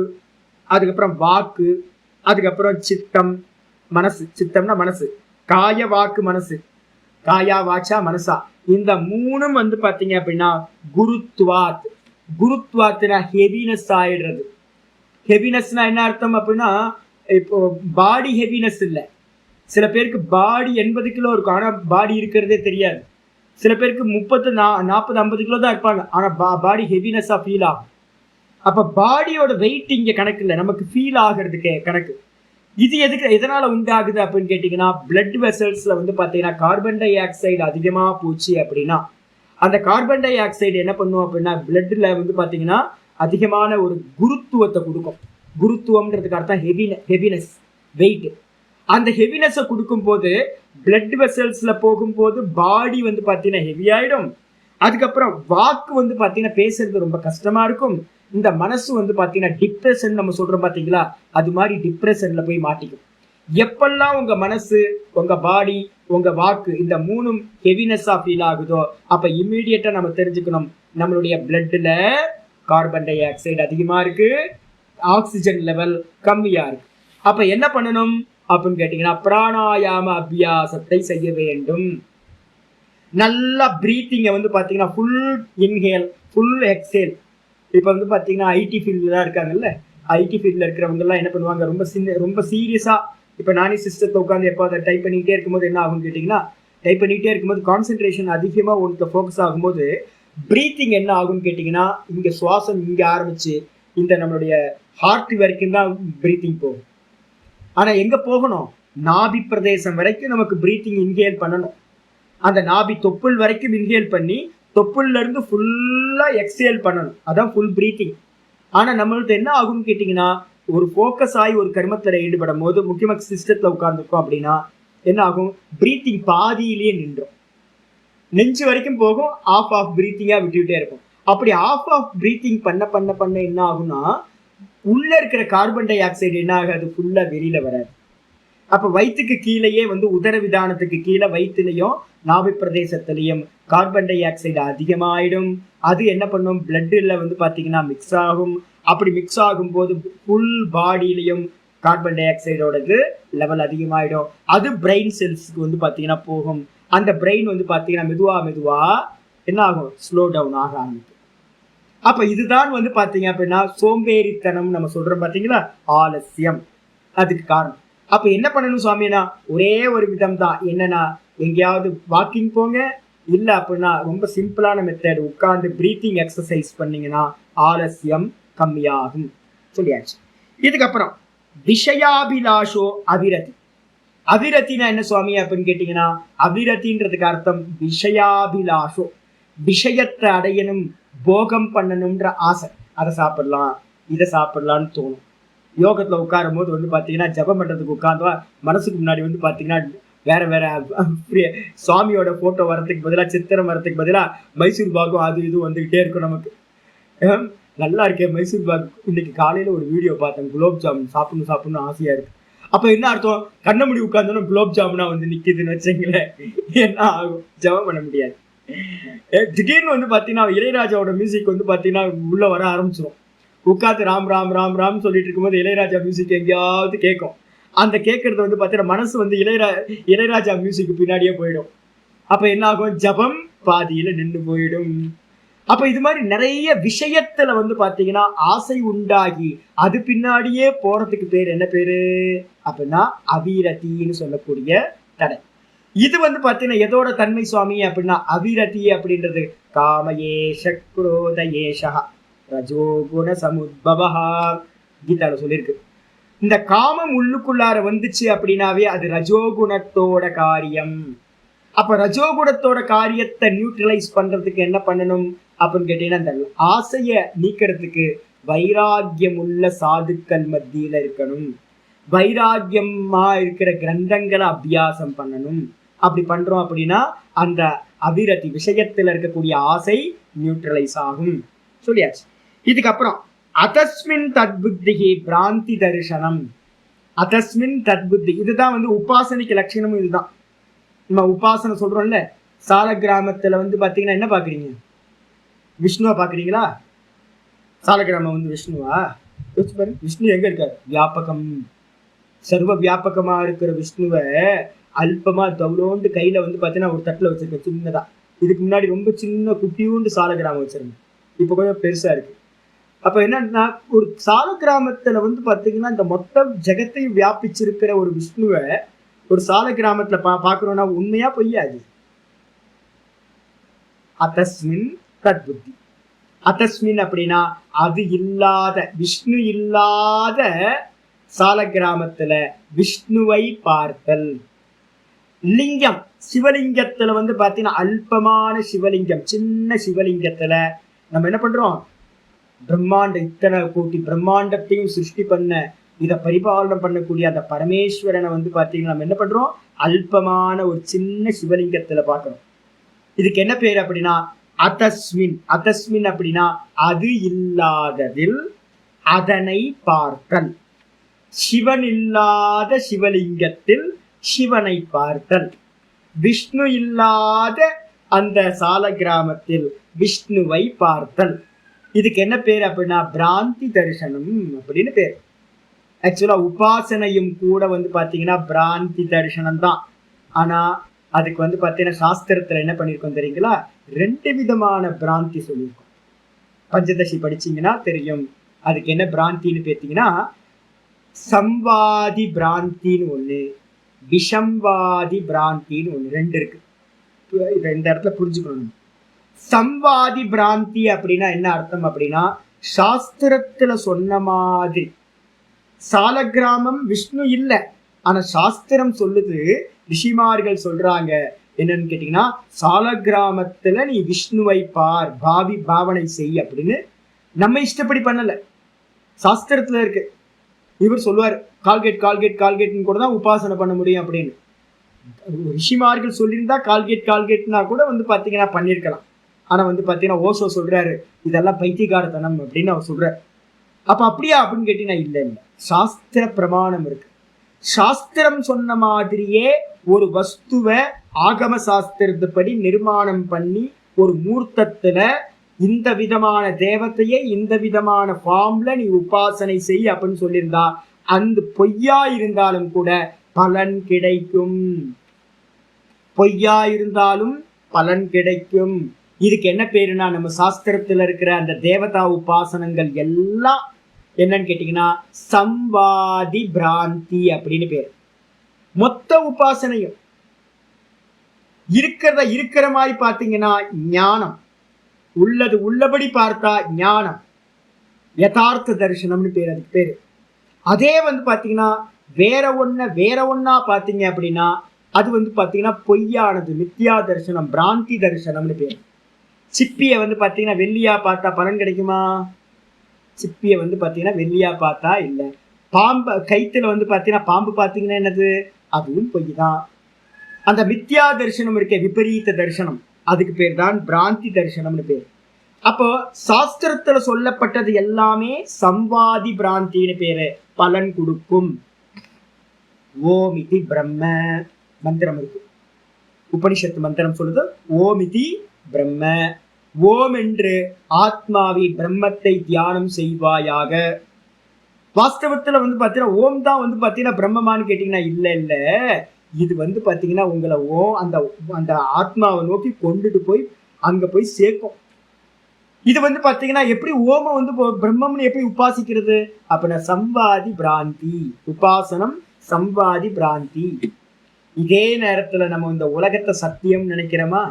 Speaker 1: அதுக்கப்புறம் வாக்கு, அதுக்கப்புறம் சித்தம் மனசு. சித்தம்னா மனசு, காய வாக்கு மனசு, காயா வாச்சா மனசா, இந்த 3ம் வந்து பாத்தீங்க அப்படின்னா குருத்வாத். குருத்வாத்னா ஹெவினஸ் ஆயிடுறது. ஹெவினஸ்னா என்ன அர்த்தம் அப்படின்னா இப்போ பாடி ஹெவினஸ் இல்லை. சில பேருக்கு பாடி 80 கிலோ இருக்கும், ஆனா பாடி இருக்கிறதே தெரியாது. சில பேருக்கு 30, 40, 50 கிலோ தான் இருப்பாங்க, ஆனா பாடி ஹெவினஸா ஃபீல் ஆகும். அப்ப பாடியோட வெயிட் இங்க கணக்கு இல்லை, நமக்கு ஃபீல் ஆகிறதுக்கு கணக்கு. இது எதனால உண்டாகுது அப்படின்னு கேட்டீங்கன்னா பிளட் வெசல்ஸ்ல வந்து பாத்தீங்கன்னா கார்பன் டை ஆக்சைடு அதிகமா போச்சு அப்படின்னா அந்த கார்பன் டை ஆக்சைடு என்ன பண்ணும் அப்படின்னா பிளட்ல வந்து பாத்தீங்கன்னா அதிகமான ஒரு குருத்துவத்தை கொடுக்கும். குருத்துவம்ன்றதுக்கு அர்த்தம் ஹெவினஸ், வெயிட். அந்த ஹெவினஸை கொடுக்கும் போது பிளட் வெசல்ஸ்ல போகும்போது பாடி வந்து பாத்தீங்கன்னா ஹெவி ஆயிடும். அதுக்கப்புறம் வாக்கு வந்து பாத்தீங்கன்னா பேசுறது ரொம்ப கஷ்டமா இருக்கும். இந்த மனசு வந்து பாத்தீங்கன்னா டிப்ரெஷன் நம்ம சொல்றோம் பாத்தீங்களா, அது மாதிரி டிப்ரெஷன்ல போய் மாட்டிக்கும். எப்பெல்லாம் உங்க மனசு, உங்க பாடி, உங்க வாக்கு இந்த மூணும் ஹெவினஸா ஃபீல் ஆகுதோ அப்ப இம்மீடியட்டா நம்ம தெரிஞ்சுக்கணும் நம்மளுடைய பிளட்ல கார்பன் டை ஆக்சைடு அதிகமா இருக்கு, ஆக்சிஜன் லெவல் கம்மியா இருக்கு. அப்ப என்ன பண்ணணும் அப்படின்னு கேட்டீங்கன்னா பிராணாயாம அபியாசத்தை செய்ய வேண்டும். நல்லா பிரீத்திங்கை வந்து பாத்தீங்கன்னா ஃபுல் இன்ஹேல் ஃபுல் எக்ஸேல். இப்ப வந்து பாத்தீங்கன்னா ஐடி ஃபீல்ட்ல தான் இருக்காங்கல்ல, ஐடி ஃபீல்ட்ல இருக்கிறவங்க எல்லாம் என்ன பண்ணுவாங்க, ரொம்ப சீரியஸா இப்ப நானே சிஸ்டத்தை உட்காந்து எப்போ அதை டைப் பண்ணிக்கிட்டே இருக்கும்போது என்ன ஆகும்னு கேட்டீங்கன்னா, டைப் பண்ணிக்கிட்டே இருக்கும்போது கான்சென்ட்ரேஷன் அதிகமா ஒன்று ஃபோக்கஸ் ஆகும்போது பிரீத்திங் என்ன ஆகும்னு கேட்டீங்கன்னா, இங்க சுவாசம் இங்க ஆரம்பிச்சு இந்த நம்மளுடைய ஹார்ட் வரைக்கும் தான் பிரீத்திங் போகும். ஆனா எங்க போகணும், நாபி பிரதேசம் வரைக்கும் நமக்கு பிரீத்திங் இன்ஹேல் பண்ணணும். அந்த நாபி தொப்புள் வரைக்கும் இன்ஹேல் பண்ணி தொப்புள்ல இருந்து ஃபுல்லா எக்ஸேல் பண்ணணும். அதான் ஃபுல் பிரீத்திங். ஆனா நம்மள்ட்ட என்ன ஆகும்னு கேட்டீங்கன்னா, ஒரு ஃபோக்கஸ் ஆகி ஒரு கர்மத்துல ஈடுபடும் போது முக்கியமாக சிஸ்டத்துல உட்கார்ந்துருக்கோம் அப்படின்னா என்ன ஆகும், பிரீத்திங் பாதியிலேயே நின்றோம். நெஞ்சு வரைக்கும் போகும், ஆஃப் பிரீத்திங்கா விட்டுக்கிட்டே இருக்கும். அப்படி ஆஃப் பிரீத்திங் பண்ண பண்ண பண்ண என்ன ஆகும்னா உள்ள இருக்கிற கார்பன் டை ஆக்சைடு என்ன ஆகாது, ஃபுல்லா வெளியில வராது. அப்ப வயிற்றுக்கு கீழேயே வந்து உதர விதானத்துக்கு கீழே வயிற்றுலையும் நாபி பிரதேசத்திலையும் கார்பன் டை ஆக்சைடு அதிகமாயிடும். அது என்ன பண்ணும், பிளட்ல வந்து பாத்தீங்கன்னா மிக்ஸ் ஆகும். அப்படி மிக்ஸ் ஆகும் போது ஃபுல் பாடியிலையும் கார்பன் டை ஆக்சைடோடது லெவல் அதிகமாயிடும். அது பிரெயின் செல்ஸ்க்கு வந்து பாத்தீங்கன்னா போகும். அந்த பிரெயின் வந்து பாத்தீங்கன்னா மெதுவா மெதுவா என்ன ஆகும், ஸ்லோ டவுன் ஆக ஆரம்பிக்கும். அப்ப இதுதான் வந்து பாத்தீங்க அப்படின்னா சோம்பேறித்தனம் நம்ம சொல்றோம் பாத்தீங்களா, ஆலசியம், அதுக்கு காரணம். அப்ப என்ன பண்ணணும் சுவாமினா, ஒரே ஒரு விதம் தான். என்னன்னா எங்கேயாவது வாக்கிங் போங்க, இல்ல அப்படின்னா ரொம்ப சிம்பிளான மெத்தட் உட்கார்ந்து பிரீத்திங் எக்ஸசைஸ் பண்ணீங்கன்னா ஆலசியம் கம்மியாகும். சொல்லியாச்சு. இதுக்கப்புறம் விஷயாபிலாஷோ அவிரதி. அவிரத்தினா என்ன சுவாமி அப்படின்னு கேட்டீங்கன்னா, அவிரத்தின்றதுக்கு அர்த்தம் விஷயாபிலாஷோ, விஷயத்தை அடையணும், போகம் பண்ணணும்ன்ற ஆசை. அதை சாப்பிடலாம் இதை சாப்பிடலான்னு தோணும். யோகத்துல உட்காரும் போது வந்து பாத்தீங்கன்னா ஜபம் பண்றதுக்கு உட்கார்ந்தா மனசுக்கு முன்னாடி வந்து பாத்தீங்கன்னா வேற வேற சுவாமியோட போட்டோ வரதுக்கு பதிலா, சித்திரம் வரதுக்கு பதிலா மைசூர் பாகும் அது இது வந்துகிட்டே இருக்கும் நமக்கு. நல்லா இருக்கேன் மைசூர் பாக். இன்னைக்கு காலையில ஒரு வீடியோ பார்த்தேன், குலோப் ஜாமுன் சாப்பிடணும் ஆசையா இருக்கு. அப்ப என்ன அர்த்தம், கண்ண முடி உட்கார்ந்தோன்னா குலோப் ஜாமுனா வந்து நிக்குதுன்னு வச்சுங்களேன், என்ன ஆகும், ஜபம் பண்ண முடியாது. திடீர்னு வந்து பாத்தீங்கன்னா இளையராஜாவோட மியூசிக் வந்து பாத்தீங்கன்னா உள்ள வர ஆரம்பிச்சிடும். உட்காந்து ராம் ராம் ராம் ராம் சொல்லிட்டு இருக்கும்போது இளையராஜா மியூசிக் எங்கேயாவது கேட்கும். அந்த கேட்கறது வந்து பாத்தீங்கன்னா மனசு வந்து இளையராஜா மியூசிக் பின்னாடியே போயிடும். அப்ப என்ன ஆகும், ஜபம் பாதியில நின்று போயிடும். அப்ப இது மாதிரி நிறைய விஷயத்துல வந்து பாத்தீங்கன்னா ஆசை உண்டாகி அது பின்னாடியே போறதுக்கு பேர் என்ன பேரு அப்படின்னா அவிரத்தின்னு சொல்லக்கூடிய தடை. இது வந்து பாத்தீங்கன்னா எதோட தன்மை சுவாமி அப்படின்னா, அவிரதி அப்படின்றது காமயேஷ குரோதயேஷா ரஜோகுண சமுத்பவா கீதால சொல்லியிருக்கு. இந்த காமம் உள்ளுக்குள்ளார வந்துச்சு அப்படின்னாவே அது ரஜோகுணத்தோட காரியம். அப்ப ரஜோகுணத்தோட காரியத்தை நியூட்ரலைஸ் பண்றதுக்கு என்ன பண்ணணும் அப்படின்னு கேட்டீங்கன்னா, அந்த ஆசைய நீக்கிறதுக்கு வைராக்கியம் உள்ள சாதுக்கள் மத்தியில இருக்கணும், வைராக்கியமா இருக்கிற கிரந்தங்களை அபியாசம் பண்ணணும். அப்படி பண்றோம் அப்படின்னா அந்த அவிரதி விஷயத்துல இருக்கக்கூடிய ஆசை நியூட்ரலைஸ் ஆகும். சொல்லியாச்சு. இதுக்கப்புறம் அதஸ்மின் தத்புத்திகி பிராந்தி தரிசனம். அதஸ்மின் தத்புத்தி, இதுதான் வந்து உபாசனைக்கு லட்சணமும். இதுதான் நம்ம உபாசனை சொல்றோம்ல. சால கிராமத்துல வந்து பாத்தீங்கன்னா என்ன பாக்குறீங்க, விஷ்ணுவா பாக்குறீங்களா? சால கிராமம் வந்து விஷ்ணுவா? விஷ்ணு எங்க இருக்காரு, வியாபகம், சர்வ வியாபகமா இருக்கிற விஷ்ணுவை அல்பமா தவுளோண்டு கையில வந்து பாத்தீங்கன்னா ஒரு தட்டுல வச்சிருக்க சின்னதா. இதுக்கு முன்னாடி ரொம்ப சின்ன குட்டியூண்டு சால கிராமம் வச்சிருந்தேன், இப்ப கொஞ்சம் பெருசா இருக்கு. அப்ப என்னன்னா ஒரு சால கிராமத்துல வந்து பாத்தீங்கன்னா இந்த மொத்த ஜெகத்தையும் வியாபிச்சிருக்கிற ஒரு விஷ்ணுவை ஒரு சால கிராமத்துல பாக்குறோம்னா உண்மையா பொய்யாது? அதஸ்மின் தத்புத்தி. அதஸ்மின் அப்படின்னா அது இல்லாத, விஷ்ணு இல்லாத சால கிராமத்துல விஷ்ணுவை பார்த்தல். லிங்கம், சிவலிங்கத்துல வந்து பாத்தீங்கன்னா அல்பமான சிவலிங்கம், சின்ன சிவலிங்கத்துல நம்ம என்ன பண்றோம், பிரம்மாண்ட இத்தனை கோட்டி பிரம்மாண்டத்தையும் சிருஷ்டி பண்ண இதை பரிபாலனம் பண்ணக்கூடிய அந்த பரமேஸ்வரனை வந்து பார்த்தீங்கன்னா நம்ம என்ன பண்றோம், அல்பமான ஒரு சின்ன சிவலிங்கத்துல பார்க்கிறோம். இதுக்கு என்ன பேர் அப்படின்னா அதஸ்மின். அதஸ்மின் அப்படின்னா அது இல்லாததில் அதனை பார்த்தல். சிவன் இல்லாத சிவலிங்கத்தில் சிவனை பார்த்தல். விஷ்ணு இல்லாத அந்த சால கிராமத்தில் விஷ்ணுவை பார்த்தல். இதுக்கு என்ன பேர் அப்படின்னா பிராந்தி தரிசனம் அப்படின்னு பேர். ஆக்சுவலா உபாசனையும் கூட வந்து பாத்தீங்கன்னா பிராந்தி தரிசனம் தான். ஆனா அதுக்கு வந்து பாத்தீங்கன்னா சாஸ்திரத்துல என்ன பண்ணிருக்கோம் தெரியுங்களா, 2 விதமான பிராந்தி சொல்லியிருக்கோம். பஞ்சதசி படிச்சீங்கன்னா தெரியும். அதுக்கு என்ன பிராந்தின்னு பேத்தீங்கன்னா சம்வாதி பிராந்தின்னு ஒண்ணு, விஷம்வாதி பிராந்தின்னு ஒண்ணு, 2 இருக்கு. இந்த இடத்துல புரிஞ்சுக்கணும். சம்வாதி பிராந்தி அப்படின்னா என்ன அர்த்தம் அப்படின்னா, சாஸ்திரத்துல சொன்ன மாதிரி சாலக்கிராமம் விஷ்ணு இல்லை, ஆனா சாஸ்திரம் சொல்லுது, ரிஷிமார்கள் சொல்றாங்க என்னன்னு கேட்டீங்கன்னா, சாலக்கிராமத்துல நீ விஷ்ணுவை பார், பாவனை செய் அப்படின்னு. நம்ம இஷ்டப்படி பண்ணல, சாஸ்திரத்துல இருக்கு. இவர் சொல்லுவார் கால்கேட் கால்கேட் கால்கேட்னு கூட தான் உபாசனை பண்ண முடியும் அப்படின்னு. ரிஷிமார்கள் சொல்லியிருந்தா கால்கேட் கால்கேட்னா கூட வந்து பாத்தீங்கன்னா பண்ணிருக்கலாம். ஆனா வந்து பாத்தீங்கன்னா ஓசோ சொல்றாரு இதெல்லாம் பைத்தியகாரத்தனம் அப்படின்னு அவர் சொல்றாரு. அப்ப அப்படியா அப்படின்னு கேட்டீங்கன்னா இல்ல இல்ல, சாஸ்திர பிரமாணம் இருக்கு. சாஸ்திரம் சொன்ன மாதிரியே ஒரு வஸ்துவை ஆகம சாஸ்திரத்துப்படி நிர்மாணம் பண்ணி ஒரு மூர்த்தத்துல இந்த விதமான தேவத்தையே இந்த விதமான ஃபார்ம்ல நீ உபாசனை செய் அப்படின்னு சொல்லியிருந்தா அந்த பொய்யா இருந்தாலும் கூட பலன் கிடைக்கும். பொய்யா இருந்தாலும் பலன் கிடைக்கும். இதுக்கு என்ன பேருனா, நம்ம சாஸ்திரத்துல இருக்கிற அந்த தேவதா உபாசனங்கள் எல்லாம் என்னன்னு கேட்டீங்கன்னா சம்வாதி பிராந்தி அப்படின்னு பேரு. மொத்த உபாசனையும் இருக்கிற மாதிரி பார்த்தீங்கன்னா ஞானம், உள்ளது உள்ளபடி பார்த்தா ஞானம், யதார்த்த தரிசனம்னு பேர், அதுக்கு பேரு. அதே வந்து பாத்தீங்கன்னா வேற ஒன்னா பாத்தீங்க அப்படின்னா அது வந்து பாத்தீங்கன்னா பொய்யானது, மித்யா தரிசனம், பிராந்தி தரிசனம்னு பேர். சிப்பியை வந்து பாத்தீங்கன்னா வெள்ளியா பார்த்தா பலன் கிடைக்குமா? சிப்பியை வந்து பாத்தீங்கன்னா வெள்ளியா பார்த்தா இல்லை. பாம்பு கைத்துல வந்து பாத்தீங்கன்னா பாம்பு பாத்தீங்கன்னா என்னது, அதுவும் பொய் தான். அந்த மித்யா தரிசனம் இருக்க, விபரீத தரிசனம், அதுக்கு பேர் தான் பிராந்தி தரிசனம்னு பேர். அப்போ சாஸ்திரத்துல சொல்லப்பட்டது எல்லாமே சம்வாதி பிராந்தின்னு பேரு, பலன் கொடுக்கும். ஓமிதி பிரம்ம மந்திரம் இருக்கு, உபனிஷத்து மந்திரம் சொல்லுது ஓமிதி பிரம்ம. ஓம் என்று ஆத்மாவி பிரம்மத்தை தியானம் செய்வாயாக. வாஸ்தவத்துல வந்து பாத்தீங்கன்னா ஓம் தான் வந்து பாத்தீங்கன்னா பிரம்மமானு கேட்டீங்கன்னா இல்ல இல்ல, இது வந்து பாத்தீங்கன்னா உங்களை அந்த அந்த ஆத்மாவை நோக்கி கொண்டுட்டு போய் அங்க போய் சேர்க்கும். இது வந்து பாத்தீங்கன்னா எப்படி ஓம வந்து பிரம்மம்னு எப்படி உபாசிக்கிறது அப்படின்னா சம்வாதி பிராந்தி, உபாசனம் சம்வாதி பிராந்தி. இதே நேரத்துல நம்ம இந்த உலகத்தை சத்தியம் நினைக்கிறோமா,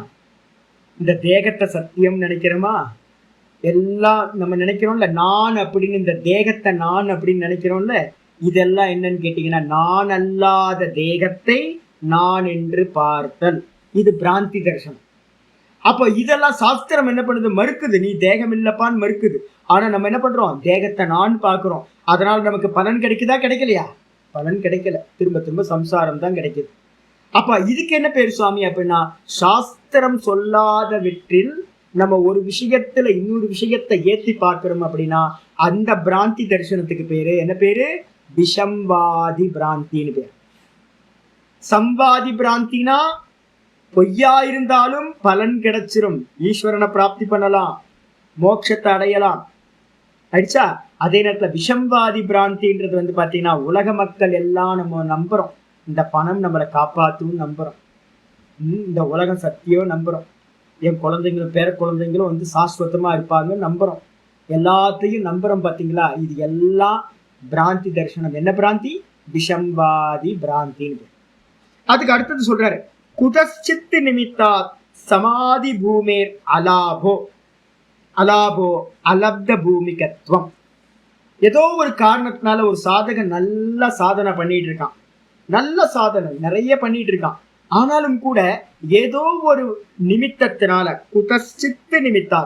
Speaker 1: இந்த தேகத்தை சத்தியம் நினைக்கிறோமா, எல்லாம் நம்ம நினைக்கிறோம்ல நான் அப்படின்னு, இந்த தேகத்தை நான் அப்படின்னு நினைக்கிறோம்ல, இதெல்லாம் என்னன்னு கேட்டீங்கன்னா நான் அல்லாத தேகத்தை நான் என்று பார்த்தல், இது பிராந்தி தரிசனம். அப்போ இதெல்லாம் சாஸ்திரம் என்ன பண்ணுது, மறுக்குது. நீ தேகம் இல்லப்பான்னு மறுக்குது. ஆனா நம்ம என்ன பண்றோம், தேகத்தை நான் பார்க்கிறோம். அதனால நமக்கு பலன் கிடைக்குதா கிடைக்கலையா? பலன் கிடைக்கல, திரும்ப திரும்ப சம்சாரம் தான் கிடைக்குது. அப்ப இதுக்கு என்ன பேர் சுவாமி அப்படின்னா, சாஸ்திரம் சொல்லாத வெற்றில் நம்ம ஒரு விஷயத்துல இன்னொரு விஷயத்தை ஏத்தி பார்க்கிறோம் அப்படின்னா அந்த பிராந்தி தரிசனத்துக்கு பேரு என்ன பேரு, விஷம்வாதி பிராந்தின்னு பேர். சம்வாதி பிராந்தினா பொய்யா இருந்தாலும் பலன் கிடைச்சிரும், ஈஸ்வரனை பிராப்தி பண்ணலாம், மோட்சத்தை அடையலாம். அடிச்சா அதே நேரத்துல விஷம்வாதி பிராந்தின்றது வந்து பாத்தீங்கன்னா உலக மக்கள் எல்லாம் நம்ம நம்புறோம், இந்த பணம் நம்மளை காப்பாற்றும் நம்புறோம், இந்த உலகம் சத்தியம் நம்புறோம், என் குழந்தைங்களும் பேர குழந்தைங்களும் வந்து சாஸ்வதமா இருப்பாங்க நம்புறோம், எல்லாத்தையும் நம்புறோம். பாத்தீங்களா, இது எல்லாம் பிராந்தி தரிசனம். என்ன பிராந்தி? விஷம்வாதி பிராந்தின்னு. அதுக்கு அடுத்தது சொல்றாரு, குதச்சித் நிமித்தா சமாதி பூமேர் அலாபோ. அலாபோ அலப்த பூமிகத்துவம். ஏதோ ஒரு காரணத்தினால ஒரு சாதகன் நல்ல சாதனை பண்ணிட்டு இருக்கான், நல்ல சாதனை நிறைய பண்ணிட்டு இருக்கான். ஆனாலும் கூட ஏதோ ஒரு நிமித்தத்தினால, குதச்சித் நிமித்தா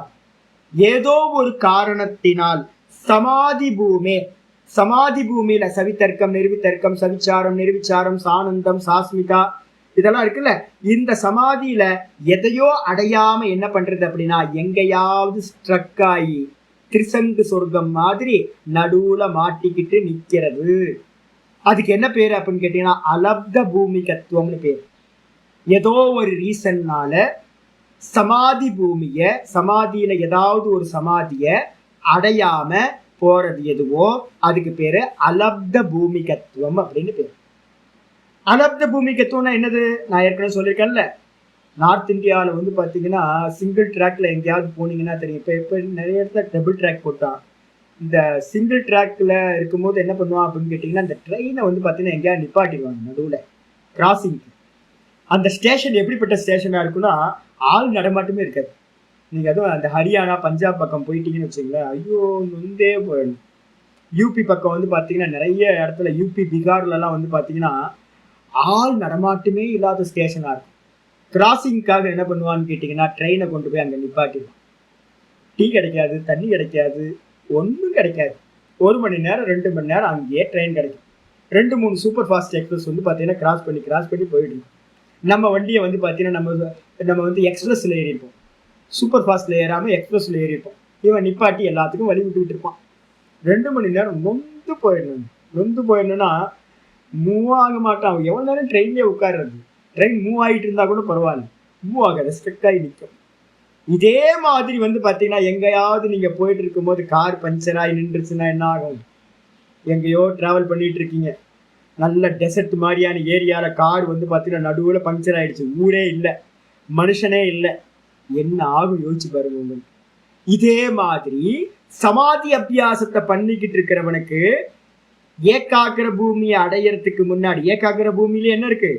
Speaker 1: ஏதோ ஒரு காரணத்தினால், சமாதி பூமே சமாதி பூமியில சவிதர்க்கம், நிர்விதர்க்கம், சவிச்சாரம், நிர்விச்சாரம், சானந்தம், சாஸ்மிதா இதெல்லாம் இருக்குல்ல, இந்த சமாதியில எதையோ அடையாம என்ன பண்றது அப்படின்னா எங்கேயாவது ஸ்ட்ரக் ஆகி திரிசங்கு சொர்க்கம் மாதிரி நடுவுல மாட்டிக்கிட்டு நிக்கிறது. அதுக்கு என்ன பேரு அப்படின்னு கேட்டீங்கன்னா அலப்த பூமிகத்துவம்னு பேர். ஏதோ ஒரு ரீசன்னால சமாதி பூமிய, சமாதியில ஏதாவது ஒரு சமாதிய அடையாம போறது எதுவோ அதுக்கு பேரு அலப்த பூமிகத்துவம் அப்படின்னு பேரு. அலப்த பூமிகத்துவம்னா என்னது? நான் ஏற்கனவே சொல்லியிருக்கேன்ல, நார்த் இந்தியாவில் வந்து பார்த்தீங்கன்னா சிங்கிள் ட்ராக்ல எங்கேயாவது போனீங்கன்னா தெரியும். இப்போ நிறைய இடத்துல டபுள் ட்ராக் போட்டான். இந்த சிங்கிள் ட்ராக்ல இருக்கும்போது என்ன பண்ணுவான் அப்படின்னு கேட்டிங்கன்னா, இந்த ட்ரெயினை வந்து பார்த்தீங்கன்னா எங்கேயாவது நிப்பாட்டிடுவாங்க நடுவில் கிராசிங்க்கு. அந்த ஸ்டேஷன் எப்படிப்பட்ட ஸ்டேஷனாக இருக்குன்னா ஆள் நடமாட்டமே இருக்காது. நீங்கள் அதுவும் அந்த ஹரியானா பஞ்சாப் பக்கம் போயிட்டீங்கன்னு வச்சுங்களேன், ஐயோ நொந்தே போயிடணும். யூபி பக்கம் வந்து பார்த்தீங்கன்னா நிறைய இடத்துல, யூபி பீகார்லலாம் வந்து பார்த்தீங்கன்னா ஆள் நடமாட்டமே இல்லாத ஸ்டேஷனாக இருக்கும். கிராசிங்காக என்ன பண்ணுவான்னு கேட்டிங்கன்னா ட்ரெயினை கொண்டு போய் அங்கே நிப்பாட்டிடுவான். டீ கிடைக்காது, தண்ணி கிடைக்காது, ஒன்றும் கிடைக்காது. 1 மணி நேரம் 2 மணி நேரம் அங்கேயே ட்ரெயின் கிடைக்கும். 2-3 சூப்பர் ஃபாஸ்ட் எக்ஸ்பிரஸ் வந்து பார்த்தீங்கன்னா கிராஸ் பண்ணி போயிட்டு இருக்கும். நம்ம வண்டியை வந்து பார்த்தீங்கன்னா நம்ம வந்து எக்ஸ்பிரஸில் ஏறிப்போம், சூப்பர் ஃபாஸ்ட்டில் ஏறாமல் எக்ஸ்பிரஸில் ஏறிப்போம். இவன் நிப்பாட்டி எல்லாத்துக்கும் வழி விட்டுக்கிட்டு இருப்பான். 2 மணி நேரம் நொந்து போயிடணும்னா மூவ் ஆக மாட்டான். எவ்வளோ நேரம் ட்ரெயின்லேயே உட்கார்றது? ட்ரெயின் மூவ் ஆகிட்டு இருந்தால் கூட பரவாயில்ல, மூவ் ஆகாது, ஸ்ட்ரக் ஆகி நிற்கும். இதே மாதிரி வந்து பார்த்தீங்கன்னா எங்கேயாவது நீங்கள் போயிட்டு இருக்கும்போது கார் பஞ்சர் ஆகி நின்றுச்சுன்னா என்ன ஆகும்? எங்கேயோ ட்ராவல் பண்ணிட்டு இருக்கீங்க, நல்ல டெசர்ட் மாதிரியான ஏரியாவில் கார் வந்து பார்த்தீங்கன்னா நடுவில் பஞ்சர் ஆகிடுச்சு, ஊரே இல்லை, மனுஷனே இல்லை, என்ன ஆகும் யோசிச்சு பாருங்க உங்களுக்கு. இதே மாதிரி சமாதி அபியாசத்தை பண்ணிக்கிட்டு இருக்கிறவனுக்கு ஏகாகிர பூமியை அடையறதுக்கு முன்னாடி, ஏகாகிர பூமியில என்ன இருக்கு?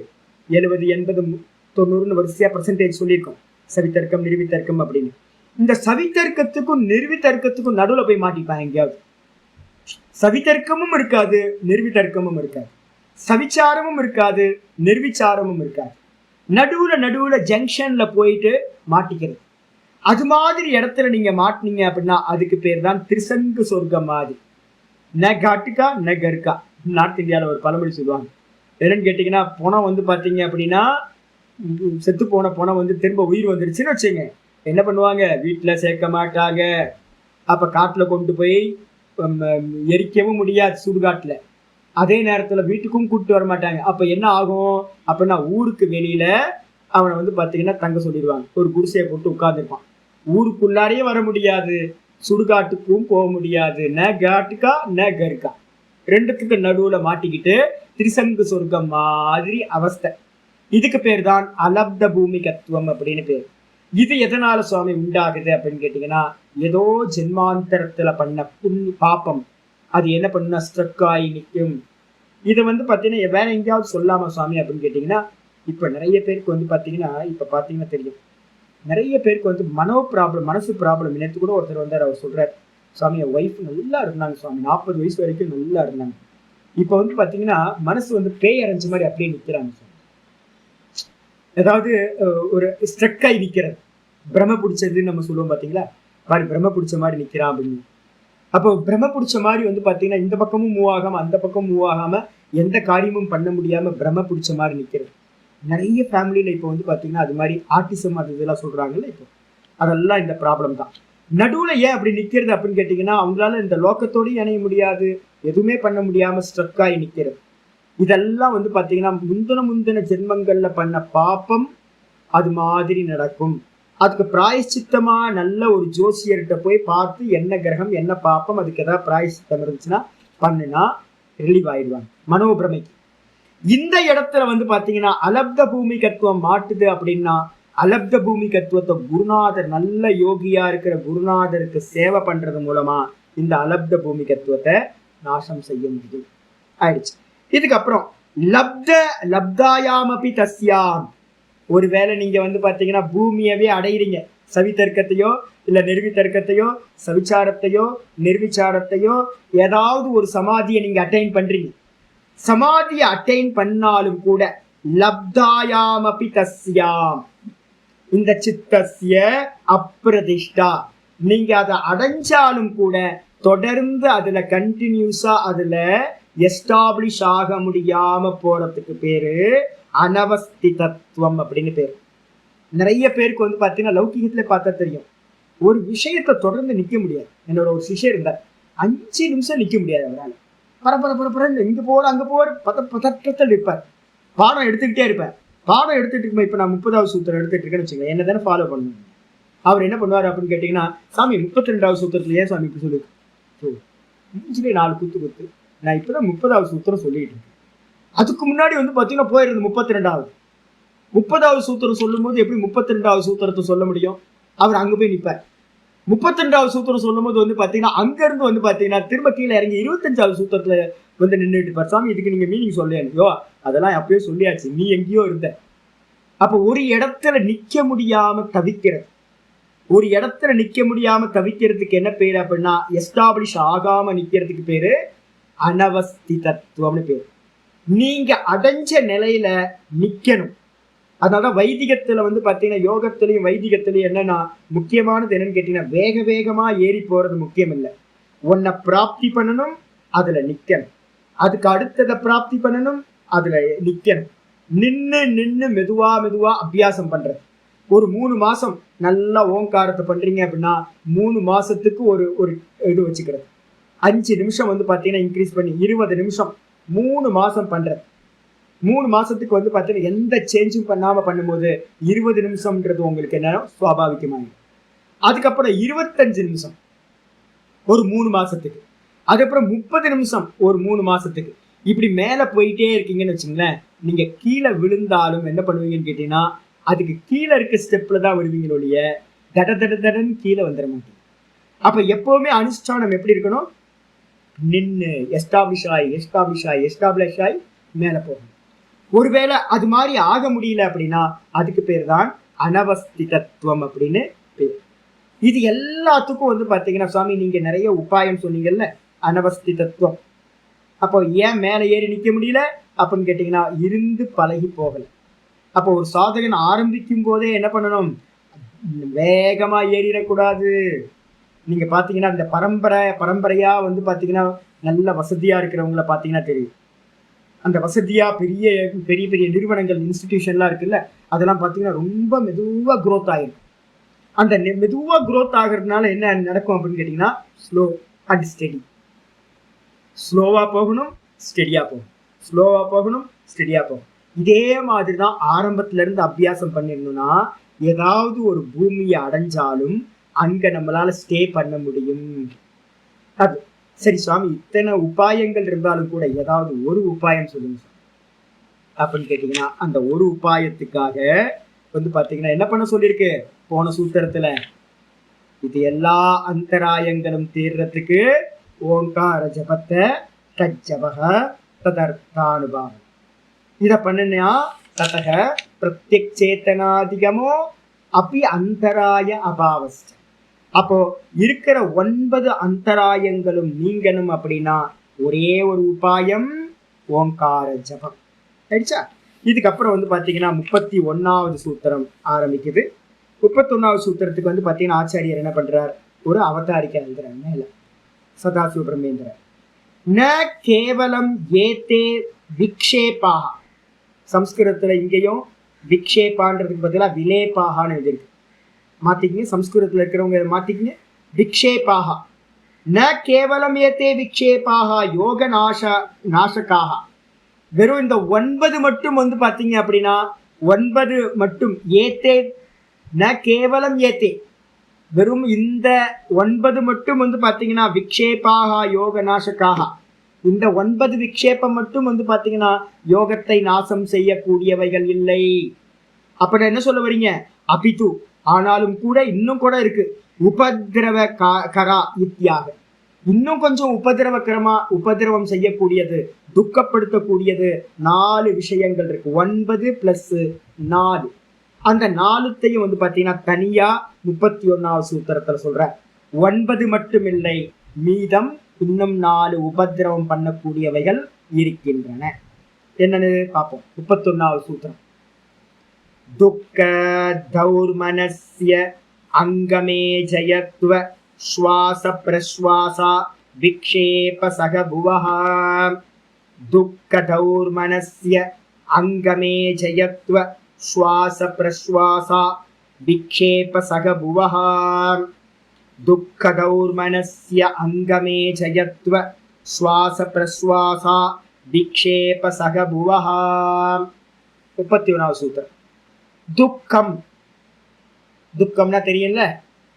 Speaker 1: 70, 80, 90 வரிசையா பர்சன்டேஜ் சொல்லியிருக்கோம், சவிதர்க்கம், நிர்விதர்க்கம் அப்படின்னு. இந்த சவிதர்க்கத்துக்கும் நிர்விதர்க்கத்துக்கும் நடுவில் போய் மாட்டிப்பான் எங்கேயாவது. சவிதர்க்கமும் இருக்காது, நிர்விதர்க்கமும் இருக்காது, சவிச்சாரமும் இருக்காது, நிர்விச்சாரமும் இருக்காது, நடுவுல ஜங்ஷன்ல போயிட்டு மாட்டிக்கிறது. அது மாதிரி இடத்துல நீங்க மாட்டினீங்க அப்படின்னா அதுக்கு பேர் தான் திரிசங்கு சொர்க்கம் மாதிரி. ந காட்டுக்கா ந கருக்கா. நார்த் இந்தியாவில் ஒரு பழமொழி சொல்லுவாங்க. என்னன்னு கேட்டிங்கன்னா, பணம் வந்து பார்த்தீங்க அப்படின்னா செத்து போன பணம் வந்து திரும்ப உயிர் வந்துருச்சுன்னு வச்சுங்க, என்ன பண்ணுவாங்க? வீட்டில் சேர்க்க மாட்டாங்க. அப்போ காட்டில் கொண்டு போய் எரிக்கவும் முடியாது சுடுகாட்டில். அதே நேரத்தில் வீட்டுக்கும் கூப்பிட்டு வர மாட்டாங்க. அப்போ என்ன ஆகும் அப்படின்னா ஊருக்கு வெளியில் அவனை வந்து பார்த்தீங்கன்னா தங்க சொல்லிடுவாங்க. ஒரு குடிசையை போட்டு உட்காந்துருப்பான். ஊருக்குள்ளாரையே வர முடியாது, சுடுகாட்டுக்கும் போக முடியாது. ந காட்டுக்கா ந கருக்கா, ரெண்டுத்துக்கு நடுவில் மாட்டிக்கிட்டு திரிசங்கு சொர்க்கம் மாதிரி அவஸ்தை. இதுக்கு பேர் தான் அலப்த பூமிகத்துவம் அப்படின்னு பேர். இது எதனால சுவாமி உண்டாகுது அப்படின்னு கேட்டிங்கன்னா, ஏதோ ஜென்மாந்தரத்தில் பண்ண பாப்பம் அது என்ன பண்ணுன்னா ஸ்ட்ரக் ஆகி நிற்கும். இதை வந்து பார்த்தீங்கன்னா வேற எங்கேயாவது சொல்லாமா சுவாமி அப்படின்னு கேட்டிங்கன்னா, இப்போ நிறைய பேருக்கு வந்து பார்த்தீங்கன்னா, இப்போ பார்த்தீங்கன்னா தெரியும், நிறைய பேருக்கு வந்து மனசு ப்ராப்ளம். நேற்று கூட ஒருத்தர் வந்தார், அவர் சொல்கிறார், சுவாமி என் ஒய்ஃப் நல்லா இருந்தாங்க சுவாமி, 40 வயசு வரைக்கும் நல்லா இருந்தாங்க, இப்போ வந்து பார்த்தீங்கன்னா மனசு வந்து பேய் அரைஞ்ச மாதிரி அப்படியே நிற்கிறாங்க சுவாமி. ஏதாவது ஒரு ஸ்ட்ரக் ஆகி நிற்கிறது, பிரம பிடிச்சதுன்னு நம்ம சொல்லுவோம் பார்த்தீங்களா, மாதிரி பிரம பிடிச்ச மாதிரி நிற்கிறான் அப்படின்னு. அப்போ பிரம பிடிச்ச மாதிரி வந்து பார்த்தீங்கன்னா இந்த பக்கமும் மூவ் ஆகாமல் அந்த பக்கம் மூவ் ஆகாமல் எந்த காரியமும் பண்ண முடியாமல் பிரம பிடிச்ச மாதிரி நிற்கிறது. நிறைய ஃபேமிலியில் இப்போ வந்து பார்த்தீங்கன்னா அது மாதிரி ஆர்டிசம் அது இதெல்லாம் சொல்கிறாங்கல்ல, இப்போ அதெல்லாம் இந்த ப்ராப்ளம் தான். நடுவில் ஏன் அப்படி நிற்கிறது அப்படின்னு கேட்டிங்கன்னா, அவங்களால இந்த லோக்கத்தோடையும் இணைய முடியாது, எதுவுமே பண்ண முடியாமல் ஸ்ட்ரக் ஆகி நிற்கிறது. இதெல்லாம் வந்து பார்த்தீங்கன்னா முந்தின ஜென்மங்களில் பண்ண பாப்பம் அது மாதிரி நடக்கும். அதுக்கு பிராயச்சித்தமாக நல்ல ஒரு ஜோசியர்கிட்ட போய் பார்த்து என்ன கிரகம் என்ன பாப்பம், அதுக்கு ஏதாவது பிராயச்சித்தம் இருந்துச்சுன்னா பண்ணுனா ரிலீவ் ஆயிடுவாங்க மனோபிரமைக்கு. இந்த இடத்துல வந்து பார்த்தீங்கன்னா அலப்த பூமிகத்துவம் மாட்டுது அப்படின்னா, அலப்த பூமிகத்துவத்தை குருநாதர் நல்ல யோகியா இருக்கிற குருநாதருக்கு சேவை பண்றது மூலமா இந்த அலப்த பூமிகத்துவத்தை நாசம் செய்ய முடியும் ஆயிடுச்சு. இதுக்கப்புறம் லப்தாயாமபி தஸ்யாம், ஒருவேளை நீங்க வந்து பார்த்தீங்கன்னா பூமியவே அடையிறீங்க, சவிதர்க்கத்தையோ இல்லை நிர்விதர்க்கத்தையோ சவிச்சாரத்தையோ நிர்விச்சாரத்தையோ ஏதாவது ஒரு சமாதியை நீங்க அட்டைன் பண்றீங்க. சமாதியை அட்டைன் பண்ணாலும் கூட லப்தாயாமபி தஸ்யாம், இந்த சித்தஸ்ய அப்பிரதிஷ்டா, நீங்க அதை அடைஞ்சாலும் கூட தொடர்ந்து அதுல கண்டினியூஸா அதுல எஸ்டாப்ளிஷ் ஆக முடியாம போறதுக்கு பேரு அனவஸ்திதத்துவம் அப்படின்னு பேரு. நிறைய பேருக்கு வந்து பாத்தீங்கன்னா லௌகிகத்துல பார்த்தா தெரியும், ஒரு விஷயத்தை தொடர்ந்து நிக்க முடியாது. என்னோட ஒரு சிஷ்யர் இருந்தார், 5 நிமிஷம் நிக்க முடியாது அவரால். பரபர இங்க போற அங்க போற பதற்றத்தில் இருப்பார். பாடம் எடுத்துக்கிட்டே இருப்பார். பாடம் எடுத்துட்டு இருக்கும். இப்ப நான் 30வது சூத்திரம் எடுத்துட்டு இருக்கேன்னு வச்சுக்கோங்க, என்ன தானே ஃபாலோ பண்ணுவேன். அவர் என்ன பண்ணுவார் அப்படின்னு கேட்டீங்கன்னா, சாமி 32வது சூத்திரத்துல ஏன் சாமி இப்படி சொல்லுது, 4 குத்து நான் இப்பதான் 30வது சூத்திரம் சொல்லிட்டு இருக்கேன். அதுக்கு முன்னாடி வந்து பாத்தீங்கன்னா போயிருந்தது 30வது சூத்திரம் சொல்லும் போது எப்படி 32வது சூத்திரத்தை சொல்ல முடியும்? அவர் அங்க போய் நிற்பார். 32வது சூத்திரம் சொல்லும் போது வந்து பாத்தீங்கன்னா அங்க இருந்து வந்து பாத்தீங்கன்னா திரும்ப கீழே இறங்கி 25வது சூத்திரத்துல வந்து நின்றுட்டு இருப்பார். சாமி இதுக்கு நீங்க மீனிங் சொல்லையோ, அதெல்லாம் அப்பயே சொல்லியாச்சு, நீ எங்கேயோ இருந்த. அப்ப ஒரு இடத்துல நிக்க முடியாம தவிக்கிறது, ஒரு இடத்துல நிக்க முடியாம தவிக்கிறதுக்கு என்ன பேரு அப்படின்னா, எஸ்டாப்ளிஷ் ஆகாம நிக்கிறதுக்கு பேரு அனவஸ்திதத்துவம்னு பேரு. நீங்க அடைஞ்ச நிலையில நிக்கணும். அதனாலதான் வைதிகத்துல வந்து பாத்தீங்கன்னா, யோகத்திலையும் வைதிகத்திலையும் என்னன்னா முக்கியமானது என்னன்னு கேட்டீங்கன்னா, வேக வேகமா ஏறி போறது முக்கியம் இல்லை. உன்னை பிராப்தி பண்ணணும், அதுல நிக்கணும். அதுக்கு அடுத்ததை பிராப்தி பண்ணணும், அதுல நிக்கணும். நின்னு மெதுவா அபியாசம் பண்றது. ஒரு 3 மாசம் நல்லா ஓங்காரத்தை பண்றீங்க அப்படின்னா 3 மாசத்துக்கு ஒரு இது வச்சுக்கிறது. 5 நிமிஷம் வந்து பாத்தீங்கன்னா இன்க்ரீஸ் பண்ணி 20 நிமிஷம் 3 மாசம் பண்றது. 3 மாசத்துக்கு வந்து பாத்தீங்கன்னா எந்த சேஞ்சும் பண்ணாம பண்ணும்போது 20 நிமிஷம்ன்றது உங்களுக்கு என்ன சுவாபாவிகமாகும். அதுக்கப்புறம் 25 நிமிஷம் ஒரு 3 மாசத்துக்கு, அதுக்கப்புறம் 30 நிமிஷம் ஒரு 3 மாசத்துக்கு. இப்படி மேல போயிட்டே இருக்கீங்கன்னு வச்சுங்களேன், நீங்க கீழே விழுந்தாலும் என்ன பண்ணுவீங்கன்னு கேட்டீங்கன்னா, அதுக்கு கீழே இருக்க ஸ்டெப்ல தான் வருவீங்களோ ஒழிய தடன்னு கீழே வந்துட மாட்டீங்க. அப்ப எப்பவுமே அனுஷ்டானம் எப்படி இருக்கணும், நின்று எஸ்டாப்ளிஷ் ஆகி மேல போகணும். ஒருவேளை அது மாதிரி ஆக முடியல அப்படின்னா அதுக்கு பேர் தான் அனவஸ்திதத்துவம் அப்படின்னு பேர். இது எல்லாத்துக்கும் வந்து பாத்தீங்கன்னா, சுவாமி நீங்க நிறைய உபாயம் சொன்னீங்கல்ல, அனவஸ்திதத்துவம். அப்போ ஏன் மேல ஏறி நிக்க முடியல அப்படின்னு கேட்டீங்கன்னா, இருந்து பழகி போகல. அப்போ ஒரு சாதகன் ஆரம்பிக்கும் போதே என்ன பண்ணணும், வேகமா ஏறிடக்கூடாது. நீங்க பாத்தீங்கன்னா இந்த பரம்பரையா வந்து பாத்தீங்கன்னா நல்ல வசதியா இருக்கிறவங்கள பாத்தீங்கன்னா தெரியும். அந்த வசதியா பெரிய பெரிய நிறுவனங்கள் இன்ஸ்டிடியூஷன்லாம் இருக்குல்ல, அதெல்லாம் பாத்தீங்கன்னா ரொம்ப மெதுவா குரோத் ஆயிடும். அந்த மெதுவா குரோத் ஆகிறதுனால என்ன நடக்கும் அப்படின்னு கேட்டீங்கன்னா, ஸ்லோ அண்ட் ஸ்டெடி. ஸ்லோவா போகணும், ஸ்டெடியா போகணும், ஸ்லோவா போகணும், ஸ்டெடியா போகணும். இதே மாதிரிதான் ஆரம்பத்துல இருந்து அபியாசம் பண்ணிருந்தோம்னா ஏதாவது ஒரு பூமியை அடைஞ்சாலும் அங்க நம்மளால ஸ்டே பண்ண முடியும். அது சரி சுவாமி, இத்தனை உபாயங்கள் இருந்தாலும் கூட ஏதாவது ஒரு உபாயம் சொல்லுங்க அப்படின்னு கேட்டீங்கன்னா, அந்த ஒரு உபாயத்துக்காக வந்து பாத்தீங்கன்னா என்ன பண்ண சொல்லியிருக்கு போன சூத்திரத்துல, இது எல்லா அந்தராயங்களும் தீர்றதுக்கு ஓங்கார ஜபத்தை தஜ்ஜபக ததர்த்தானுபாவம் இத பண்ணுனா ததக பிரத்யக் சேத்தனாதிகமோ அப்படி அந்தராய அபாவஸ்ட. அப்போ இருக்கிற 9 அந்தராயங்களும் நீங்கணும் அப்படின்னா ஒரே ஒரு உபாயம் ஓங்கார ஜபம். ஆயிடுச்சா? இதுக்கப்புறம் வந்து பாத்தீங்கன்னா 31வது சூத்திரம் ஆரம்பிக்குது. 31வது சூத்திரத்துக்கு வந்து பாத்தீங்கன்னா ஆச்சாரியர் என்ன பண்றார், ஒரு அவதாரிக்கை எழுதுறார் மேல, சதாசிவ பிரம்மேந்திரர். ந கேவலம் ஏதே விக்ஷேபாக, சம்ஸ்கிருதத்துல இங்கேயும் விக்ஷேபான்றதுக்கு பதிலா விலேபாகான்னு எழுதிருக்கு, மாத்திக்கிங்க. சம்ஸ்கிருதத்துல இருக்கிறவங்க மாத்திக்கிங்க, விக்ஷேபாக. ந கேவலம் ஏதே விக்ஷேபாக யோக நாசகாக. வெறும் இந்த 9 மட்டும் வந்து பாத்தீங்க அப்படின்னா 9 மட்டும் ஏத்தே, ந கேவலம் ஏத்தே, வெறும் இந்த 9 மட்டும் வந்து பாத்தீங்கன்னா விக்ஷேபாக யோக நாசகாக. இந்த 9 விக்ஷேபம் மட்டும் வந்து பாத்தீங்கன்னா யோகத்தை நாசம் செய்யக்கூடியவைகள் இல்லை. அப்ப என்ன சொல்ல வரீங்க, அபிது, ஆனாலும் கூட இன்னும் கூட இருக்கு, உபதிரவ கரா இத்தியாக, இன்னும் கொஞ்சம் உபதிரவம் செய்யக்கூடியது, துக்கப்படுத்தக்கூடியது 4 விஷயங்கள் இருக்கு. 9 + 4, அந்த 4த்தையும் வந்து பாத்தீங்கன்னா தனியா 31வது சூத்திரத்துல சொல்ற. 9 மட்டும் இல்லை, மீதம் இன்னும் 4 உபதிரவம் பண்ணக்கூடியவைகள் இருக்கின்றன. என்னன்னு பார்ப்போம். 31வது சூத்திரம். துக்க தௌர்மனஸ்ய அங்கமே ஜயத்வ ஸ்வாச பிரஸ்வாசா விக்ஷேப சகபுவஹ துக்கதௌர்மனஸ்ய அங்கமே ஜயத்வ ஸ்வாச பிரஸ்வாசா விக்ஷேப சகபுவஹ துக்கதௌர்மனஸ்ய அங்கமே ஜயத்வ ஸ்வாச பிரஸ்வாசா விக்ஷேப சகபுவஹ. 31வது சூத்திரம். துக்கம். துக்கம்னா தெரியல,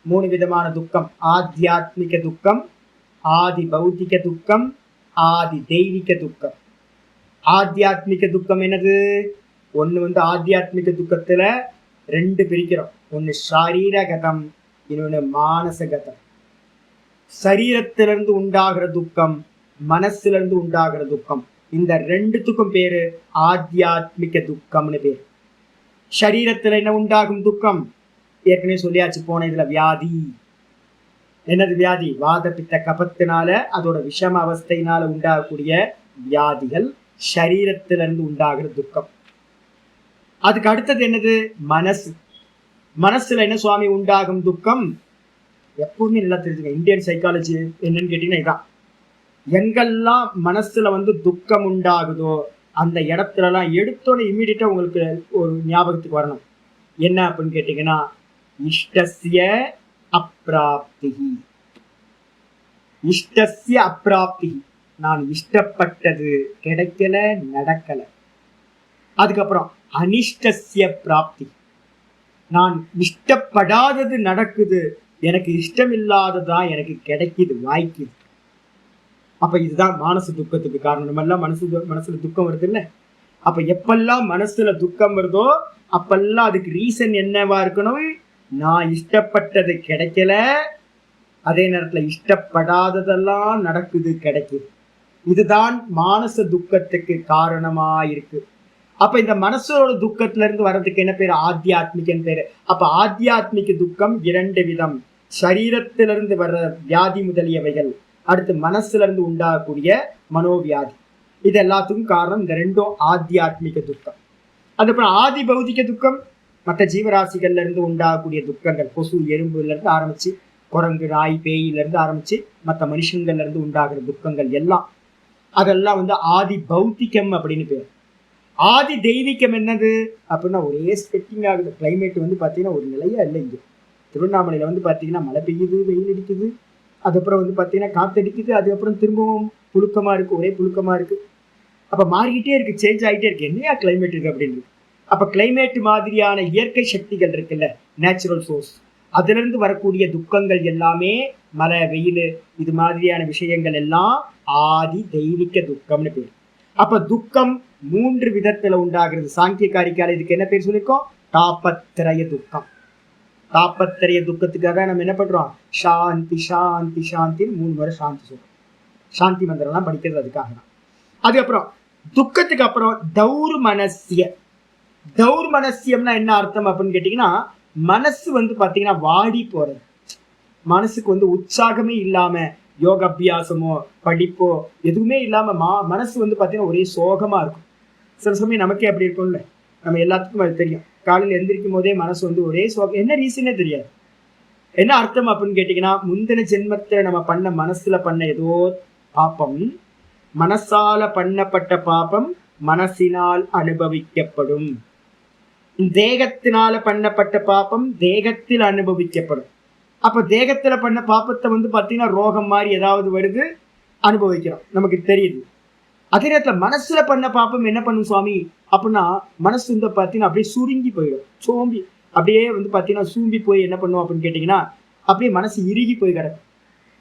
Speaker 1: 3 விதமான துக்கம். ஆத்தியாத்மிக துக்கம், ஆதி பௌத்திக துக்கம், ஆதி தெய்வீக துக்கம். ஆத்தியாத்மிக துக்கம் என்னது? ஒண்ணு ஆத்தியாத்மிக துக்கத்துல 2 பிரிக்கிறோம். ஒண்ணு ஷரீரகதம், இன்னொன்னு மானசகதம். சரீரத்திலிருந்து உண்டாகிற துக்கம், மனசுல இருந்து உண்டாகிற துக்கம், இந்த 2த்துக்கும் பேரு ஆத்தியாத்மிக துக்கம்னு பேரு. சரீரத்துல என்ன உண்டாகும் துக்கம்? ஏற்கனவே சொல்லியாச்சு போன இதுல. வியாதி. என்னது வியாதி? வாத பித்த கபத்தினால, அதோட விஷம அவஸ்தையினால உண்டாகக்கூடிய வியாதிகள் சரீரத்திலிருந்து உண்டாகிற துக்கம். அதுக்கு அடுத்தது என்னது? மனசு. மனசுல என்ன சுவாமி உண்டாகும் துக்கம்? எப்பவுமே நல்லா தெரிஞ்சுங்க, இந்தியன் சைக்காலஜி என்னன்னு கேட்டீங்கன்னா இதான். எங்கெல்லாம் மனசுல துக்கம் உண்டாகுதோ அந்த இடத்துல எல்லாம் எடுத்தோட இம்மிடியட்டா உங்களுக்கு ஒரு ஞாபகத்துக்கு வரணும். என்ன அப்படின்னு கேட்டீங்கன்னா, இஷ்டஸ்ய அப்ராப்தி. இஷ்டஸ்ய அப்ராப்தி, நான் இஷ்டப்பட்டது கிடைக்கல, நடக்கல. அதுக்கப்புறம் அனிஷ்டஸ்ய பிராப்தி, நான் இஷ்டப்படாதது நடக்குது, எனக்கு இஷ்டம் இல்லாததான் எனக்கு கிடைக்குது, வாய்க்குது. அப்ப இதுதான் மானச துக்கத்துக்கு காரணம். நம்ம எல்லாம் மனசுல துக்கம் வருது இல்ல? அப்ப எப்பெல்லாம் மனசுல துக்கம் வருதோ அப்பெல்லாம் அதுக்கு ரீசன் என்னவா இருக்கணும்? நான் இஷ்டப்பட்டது கிடைக்கல, அதே நேரத்துல இஷ்டப்படாததெல்லாம் நடக்குது, கிடைக்குது. இதுதான் மானச துக்கத்துக்கு காரணமா இருக்கு. அப்ப இந்த மனசோட துக்கத்துல இருந்து வர்றதுக்கு என்ன பேரு? ஆத்தியாத்மிகன்னு பேரு. அப்ப ஆத்தியாத்மிக துக்கம் 2 விதம். சரீரத்திலிருந்து வர்ற வியாதி முதலியவைகள், அடுத்து மனசுல இருந்து உண்டாகக்கூடிய மனோவியாதி. இது எல்லாத்துக்கும் காரணம் இந்த 2ம் ஆத்தியாத்மிக துக்கம். அதுக்கப்புறம் ஆதி பௌதிக துக்கம், மற்ற ஜீவராசிகள்ல இருந்து உண்டாகக்கூடிய துக்கங்கள். கொசு எறும்புல இருந்து ஆரம்பிச்சு, குரங்கு நாய் பேயில இருந்து ஆரம்பிச்சு, மற்ற மனுஷங்கள்ல இருந்து உண்டாகிற துக்கங்கள் எல்லாம், அதெல்லாம் ஆதி பௌத்திகம் அப்படின்னு பேர். ஆதி தெய்வீகம் என்னது அப்படின்னா, ஒரே ஸ்பெட்டிங் ஆகுது. கிளைமேட் பாத்தீங்கன்னா ஒரு நிலையா இல்லை. இங்க திருவண்ணாமலையில பாத்தீங்கன்னா மழை பெய்யுது, வெயில் அடிக்குது, அதுக்கப்புறம் பாத்தீங்கன்னா காத்தடிக்குது, அதுக்கப்புறம் திரும்பவும் புழுக்கமா இருக்கு, ஒரே புழுக்கமா இருக்கு. அப்ப மாறிக்கிட்டே இருக்கு, சேஞ்ச் ஆகிட்டே இருக்கு. என்னையா கிளைமேட் இருக்கு அப்படின்னு. அப்ப கிளைமேட் மாதிரியான இயற்கை சக்திகள் இருக்குல்ல, நேச்சுரல் சோர்ஸ், அதுல இருந்து வரக்கூடிய துக்கங்கள் எல்லாமே, மழை வெயில் இது மாதிரியான விஷயங்கள் எல்லாம் ஆதி தெய்வீக துக்கம்னு பேர். அப்ப துக்கம் 3 விதத்துல உண்டாகிறது. சாங்கியக்காரிக்கால இதுக்கு என்ன பேர் சொல்லிருக்கோம்? தாபத்திரய துக்கம். தாபத்திரய துக்கத்துக்காக நம்ம என்ன பண்றோம்? சாந்தி சாந்தி சாந்தின்னு 3 முறை சாந்தி சொல்றோம். சாந்தி மந்திரம்லாம் படிக்கிறது அதுக்காக தான். அதுக்கப்புறம் துக்கத்துக்கு அப்புறம் தௌர்மனஸ்ய. தௌர்மனஸ்யம்னா என்ன அர்த்தம் அப்படின்னு கேட்டீங்கன்னா, மனசு பாத்தீங்கன்னா வாடி போறது. மனசுக்கு உற்சாகமே இல்லாம, யோக அபியாசமோ படிப்போ எதுவுமே இல்லாம மனசு பாத்தீங்கன்னா ஒரே சோகமா இருக்கும். சில சமயம் நமக்கே அப்படி இருக்கும்ல, நம்ம எல்லாத்துக்கும் அது தெரியும். காலையில் எந்திரிக்கும் போதே மனசு ஒரே சோகம். என்ன ரீசனே தெரியாது. என்ன அர்த்தம் அப்படின்னு கேட்டீங்கன்னா, முந்தின ஜென்மத்துல நம்ம பண்ண மனசுல பண்ண ஏதோ பாப்பம், மனசால பண்ணப்பட்ட பாப்பம் மனசினால் அனுபவிக்கப்படும். தேகத்தினால பண்ணப்பட்ட பாப்பம் தேகத்தில் அனுபவிக்கப்படும். அப்ப தேகத்துல பண்ண பாப்பத்தை பாத்தீங்கன்னா ரோகம் மாதிரி ஏதாவது வருது, அனுபவிக்கிறோம், நமக்கு தெரியுது. அதே நேரத்துல மனசுல பண்ண பாப்பம் என்ன பண்ணும் சுவாமி அப்படின்னா, மனசு பாத்தீங்கன்னா அப்படியே சுருங்கி போயிடும், சோம்பி அப்படியே பாத்தீங்கன்னா சூம்பி போய் என்ன பண்ணுவோம் அப்படின்னு கேட்டீங்கன்னா, அப்படியே மனசு இறுகி போய் கிடக்கும்.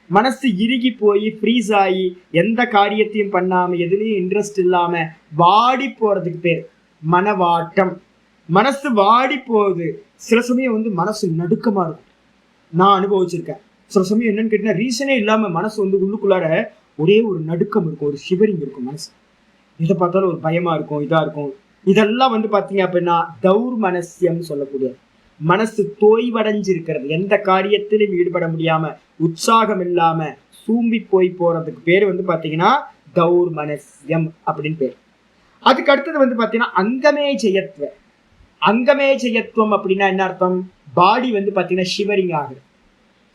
Speaker 1: மனசு இறுகி போய் ஃப்ரீஸ் ஆகி எந்த காரியத்தையும் பண்ணாம, எதுலையும் இன்ட்ரெஸ்ட் இல்லாம வாடி போறதுக்கு பேர் மனவாட்டம். மனசு வாடி போகுது. சில சமயம் மனசு நடுக்கமா இருக்கும். நான் அனுபவிச்சிருக்கேன். சில சமயம் என்னன்னு கேட்டீங்கன்னா, ரீசனே இல்லாம மனசு உள்ளுக்குள்ளார ஒரே ஒரு நடுக்கம் இருக்கும், ஒரு ஷிவரிங் இருக்கும். மனசு இதை பார்த்தாலும் ஒரு பயமா இருக்கும், இதா இருக்கும். இதெல்லாம் பாத்தீங்க அப்படின்னா தௌர்மனஸ்யம் சொல்லக்கூடியது. மனசு தோய்வடைஞ்சிருக்கிறது, எந்த காரியத்திலும் ஈடுபட முடியாம, உற்சாகம் இல்லாம சூம்பி போய் போறதுக்கு பேர் பாத்தீங்கன்னா தௌர்மனஸ்யம் அப்படின்னு பேர். அதுக்கு அடுத்தது பாத்தீங்கன்னா அங்கமே ஜெயத்துவ. அங்கமே ஜெயத்துவம் அப்படின்னா என்ன அர்த்தம்? பாடி பாத்தீங்கன்னா ஷிவரிங் ஆகுது.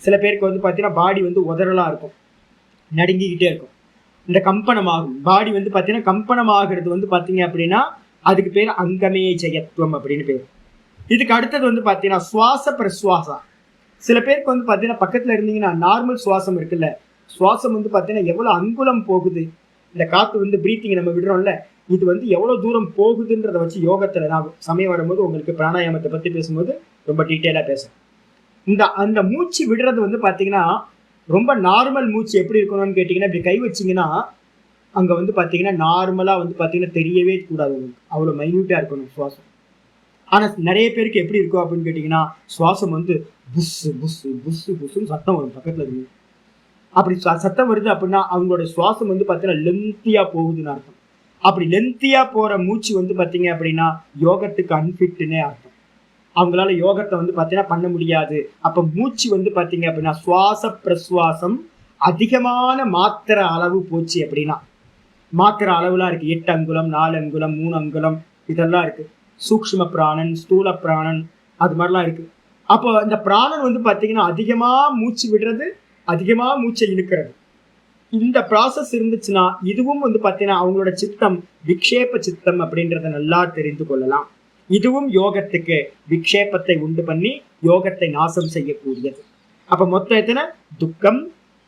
Speaker 1: சில பேருக்கு வந்து பார்த்தீங்கன்னா பாடி வந்து உதறலாக இருக்கும், நடுங்கிக்கிட்டே இருக்கும். இந்த கம்பனம் ஆகும் பாடி வந்து பார்த்தீங்கன்னா, கம்பனம் ஆகிறது வந்து பார்த்தீங்க அப்படின்னா அதுக்கு பேர் அங்கமே ஜெயத்துவம் அப்படின்னு பேர். இதுக்கு அடுத்தது வந்து பார்த்தீங்கன்னா சுவாச பிரசுவாசம். சில பேருக்கு வந்து பார்த்தீங்கன்னா பக்கத்தில் இருந்தீங்கன்னா நார்மல் சுவாசம் இருக்குல்ல, சுவாசம் வந்து பார்த்தீங்கன்னா எவ்வளோ அங்குலம் போகுது, இந்த காற்று வந்து பிரீத்திங் நம்ம விடுறோம்ல, இது வந்து எவ்வளோ தூரம் போகுதுன்றதை வச்சு யோகத்தில் நான் சமயம் வரும்போது உங்களுக்கு பிராணாயாமத்தை பற்றி பேசும்போது ரொம்ப டீட்டெயிலாக பேசுகிறேன். அந்த மூச்சு விடுறது வந்து பார்த்தீங்கன்னா ரொம்ப நார்மல் மூச்சு எப்படி இருக்கணும்னு கேட்டிங்கன்னா, இப்படி கை வச்சிங்கன்னா அங்கே வந்து பார்த்தீங்கன்னா நார்மலாக வந்து பார்த்தீங்கன்னா தெரியவே கூடாது உங்களுக்கு, அவ்வளோ மைன்யூட்டாக இருக்கணும் சுவாசம். ஆனால் நிறைய பேருக்கு எப்படி இருக்கும் அப்படின்னு கேட்டிங்கன்னா, சுவாசம் வந்து புஸ்ஸு புஸ்ஸு புஸ்ஸு புஸ்ஸுன்னு சத்தம் வரும் பக்கத்தில் இருந்து. அப்படி சத்தம் வருது அப்படின்னா அவங்களோட சுவாசம் வந்து பார்த்தீங்கன்னா லென்த்தியாக போகுதுன்னு அர்த்தம். அப்படி லென்த்தியாக போகிற மூச்சு வந்து பார்த்தீங்க அப்படின்னா யோகத்துக்கு அன்ஃபிட்டுன்னே அர்த்தம். அவங்களால யோகத்தை வந்து பார்த்தீங்கன்னா பண்ண முடியாது. அப்போ மூச்சு வந்து பார்த்தீங்க அப்படின்னா சுவாச பிரசுவாசம் அதிகமான மாத்திரை அளவு போச்சு அப்படின்னா, மாத்திரை அளவுலாம் இருக்குது, 8 அங்குலம் 4 அங்குலம் 3 அங்குலம் இதெல்லாம் இருக்குது. சூக்ஷ்ம பிராணன், ஸ்தூல பிராணன், அது மாதிரிலாம் இருக்குது. அப்போ இந்த பிராணன் வந்து பார்த்தீங்கன்னா அதிகமாக மூச்சு விடுறது, அதிகமாக மூச்சை இழுக்கிறது, இந்த ப்ராசஸ் இருந்துச்சுன்னா இதுவும் வந்து பார்த்தீங்கன்னா அவங்களோட சித்தம் விக்ஷேப சித்தம் அப்படின்றத நல்லா தெரிந்து கொள்ளலாம். இதுவும் யோகத்துக்கு விக்ஷேபத்தை உண்டு பண்ணி யோகத்தை நாசம் செய்யக்கூடியது. அப்போ மொத்தம் எத்தனை? துக்கம்,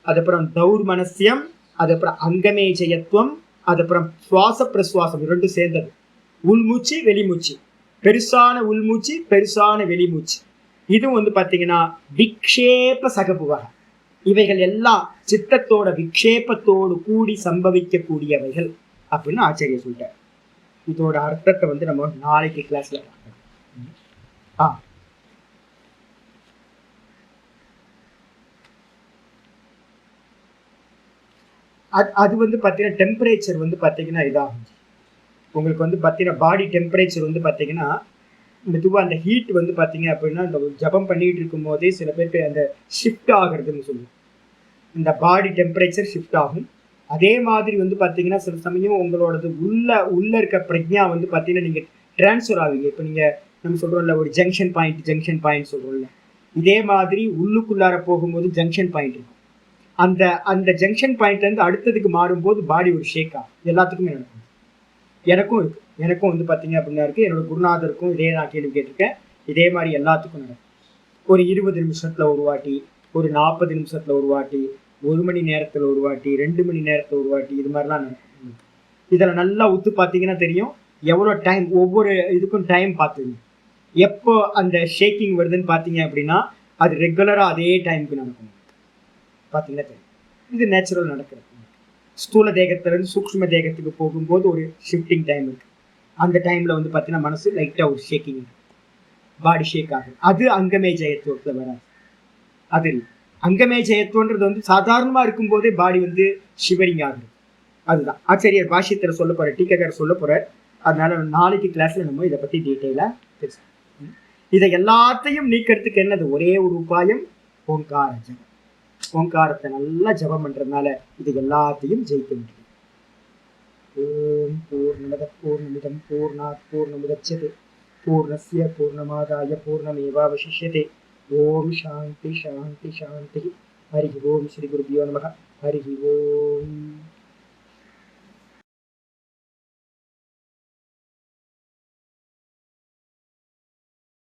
Speaker 1: அதுக்கப்புறம் தௌர்மனசியம், அதுக்கப்புறம் அங்கமே ஜெயத்துவம், அதுக்கப்புறம் சுவாச பிரசுவாசம், இரண்டும் சேர்ந்தது. உள்மூச்சு வெளிமூச்சு, பெருசான உள்மூச்சு பெருசான வெளிமூச்சு, இதுவும் வந்து பார்த்தீங்கன்னா விக்ஷேப சகபுவக. இவைகள் எல்லாம் சித்தத்தோட விக்ஷேபத்தோடு கூடி சம்பவிக்கக்கூடியவைகள் அப்படின்னு ஆச்சரிய சொல்லிட்டார். இதோட அர்த்தத்தை வந்து நம்ம நாளைக்கு கிளாஸ்ல பார்க்கலாம். அது வந்து பார்த்தீங்கன்னா டெம்பரேச்சர் வந்து பார்த்தீங்கன்னா இதாகும் உங்களுக்கு வந்து பார்த்தீங்கன்னா பாடி டெம்பரேச்சர் வந்து பார்த்தீங்கன்னா மெதுவாக அந்த ஹீட் வந்து பார்த்தீங்க அப்படின்னா இந்த ஜபம் பண்ணிட்டு இருக்கும் போதே சில பேருக்கு அந்த ஷிஃப்ட் ஆகிறதுன்னு சொல்லுவோம், இந்த பாடி டெம்பரேச்சர் ஷிஃப்ட் ஆகும். அதே மாதிரி வந்து பார்த்தீங்கன்னா சில சமயம் உங்களோடது உள்ள இருக்க பிரஜா வந்து பார்த்தீங்கன்னா நீங்கள் டிரான்ஸ்ஃபர் ஆவீங்க. இப்போ நீங்கள் நம்ம சொல்கிறோம்ல ஒரு ஜங்ஷன் பாயிண்ட் சொல்கிறோம்ல, இதே மாதிரி உள்ளுக்குள்ளார போகும்போது ஜங்ஷன் பாயிண்ட் இருக்கும். அந்த ஜங்ஷன் பாயிண்ட்லேருந்து அடுத்ததுக்கு மாறும்போது பாடி ஒரு ஷேக் ஆகும். எல்லாத்துக்குமே நடக்கும், எனக்கும் இருக்குது. எனக்கும் வந்து பார்த்தீங்க அப்படின்னா இருக்குது, என்னோட குருநாதருக்கும் இதே நான் கேள்வி கேட்டிருக்கேன். இதே மாதிரி எல்லாத்துக்கும் நடக்கும். ஒரு 20 நிமிஷத்தில் ஒரு வாட்டி, ஒரு 40 நிமிஷத்தில் ஒரு வாட்டி, 1 மணி நேரத்தில் ஒரு வாட்டி, 2 மணி நேரத்தில் ஒரு வாட்டி, இது மாதிரிலாம் நடக்கும். இதில் நல்லா உத்து பார்த்தீங்கன்னா தெரியும் எவ்வளோ டைம், ஒவ்வொரு இதுக்கும் டைம் பார்த்துங்க. எப்போ அந்த ஷேக்கிங் வருதுன்னு பார்த்தீங்க அப்படின்னா அது ரெகுலராக அதே டைமுக்கு நடக்கும். பார்த்தீங்கன்னா தெரியும், இது நேச்சுரல் நடக்கிறது. ஸ்தூல தேகத்திலேருந்து சூக்ஷ்ம தேகத்துக்கு போகும்போது ஒரு ஷிஃப்டிங் டைம் இருக்குது. அந்த டைமில் வந்து பார்த்தீங்கன்னா மனசு லைட்டாக ஒரு ஷேக்கிங், பாடி ஷேக் ஆகுது. அது அங்கமே ஜெயத்துவத்தில் வராது. அது இல்லை, அங்கமே ஜெயத்துவன்றது வந்து சாதாரணமாக இருக்கும்போதே பாடி வந்து ஷிவரிங் ஆகுது. அதுதான் ஆச்சரியர் பாஷ்யத்தில் சொல்ல போகிற, டீக்காக்காரர் சொல்ல போகிற. அதனால நாளைக்கு கிளாஸில் நம்ம இதை பற்றி டீட்டெயிலாக பேசலாம். இதை எல்லாத்தையும் நீக்கிறதுக்கு என்னது? ஒரே ஒரு உபாயம், ஓங்கார ஜபம். ஓங்காரத்தை நல்லா ஜபம் பண்ணுறதுனால இது எல்லாத்தையும் ஜெயிக்க முடியும். ஓம் பூர்ணமத பூர்ணமிதம் பூர்ணாத் பூர்ணமுதச்யதே பூர்ணஸ்ய பூர்ணமாதாய பூர்ணமேவாவசிஷ்யதே. ஓம் சாந்தி சாந்தி சாந்தி. ஹரி ஓம் ஸ்ரீ குருபியோ நமः. ஹரி ஓம்.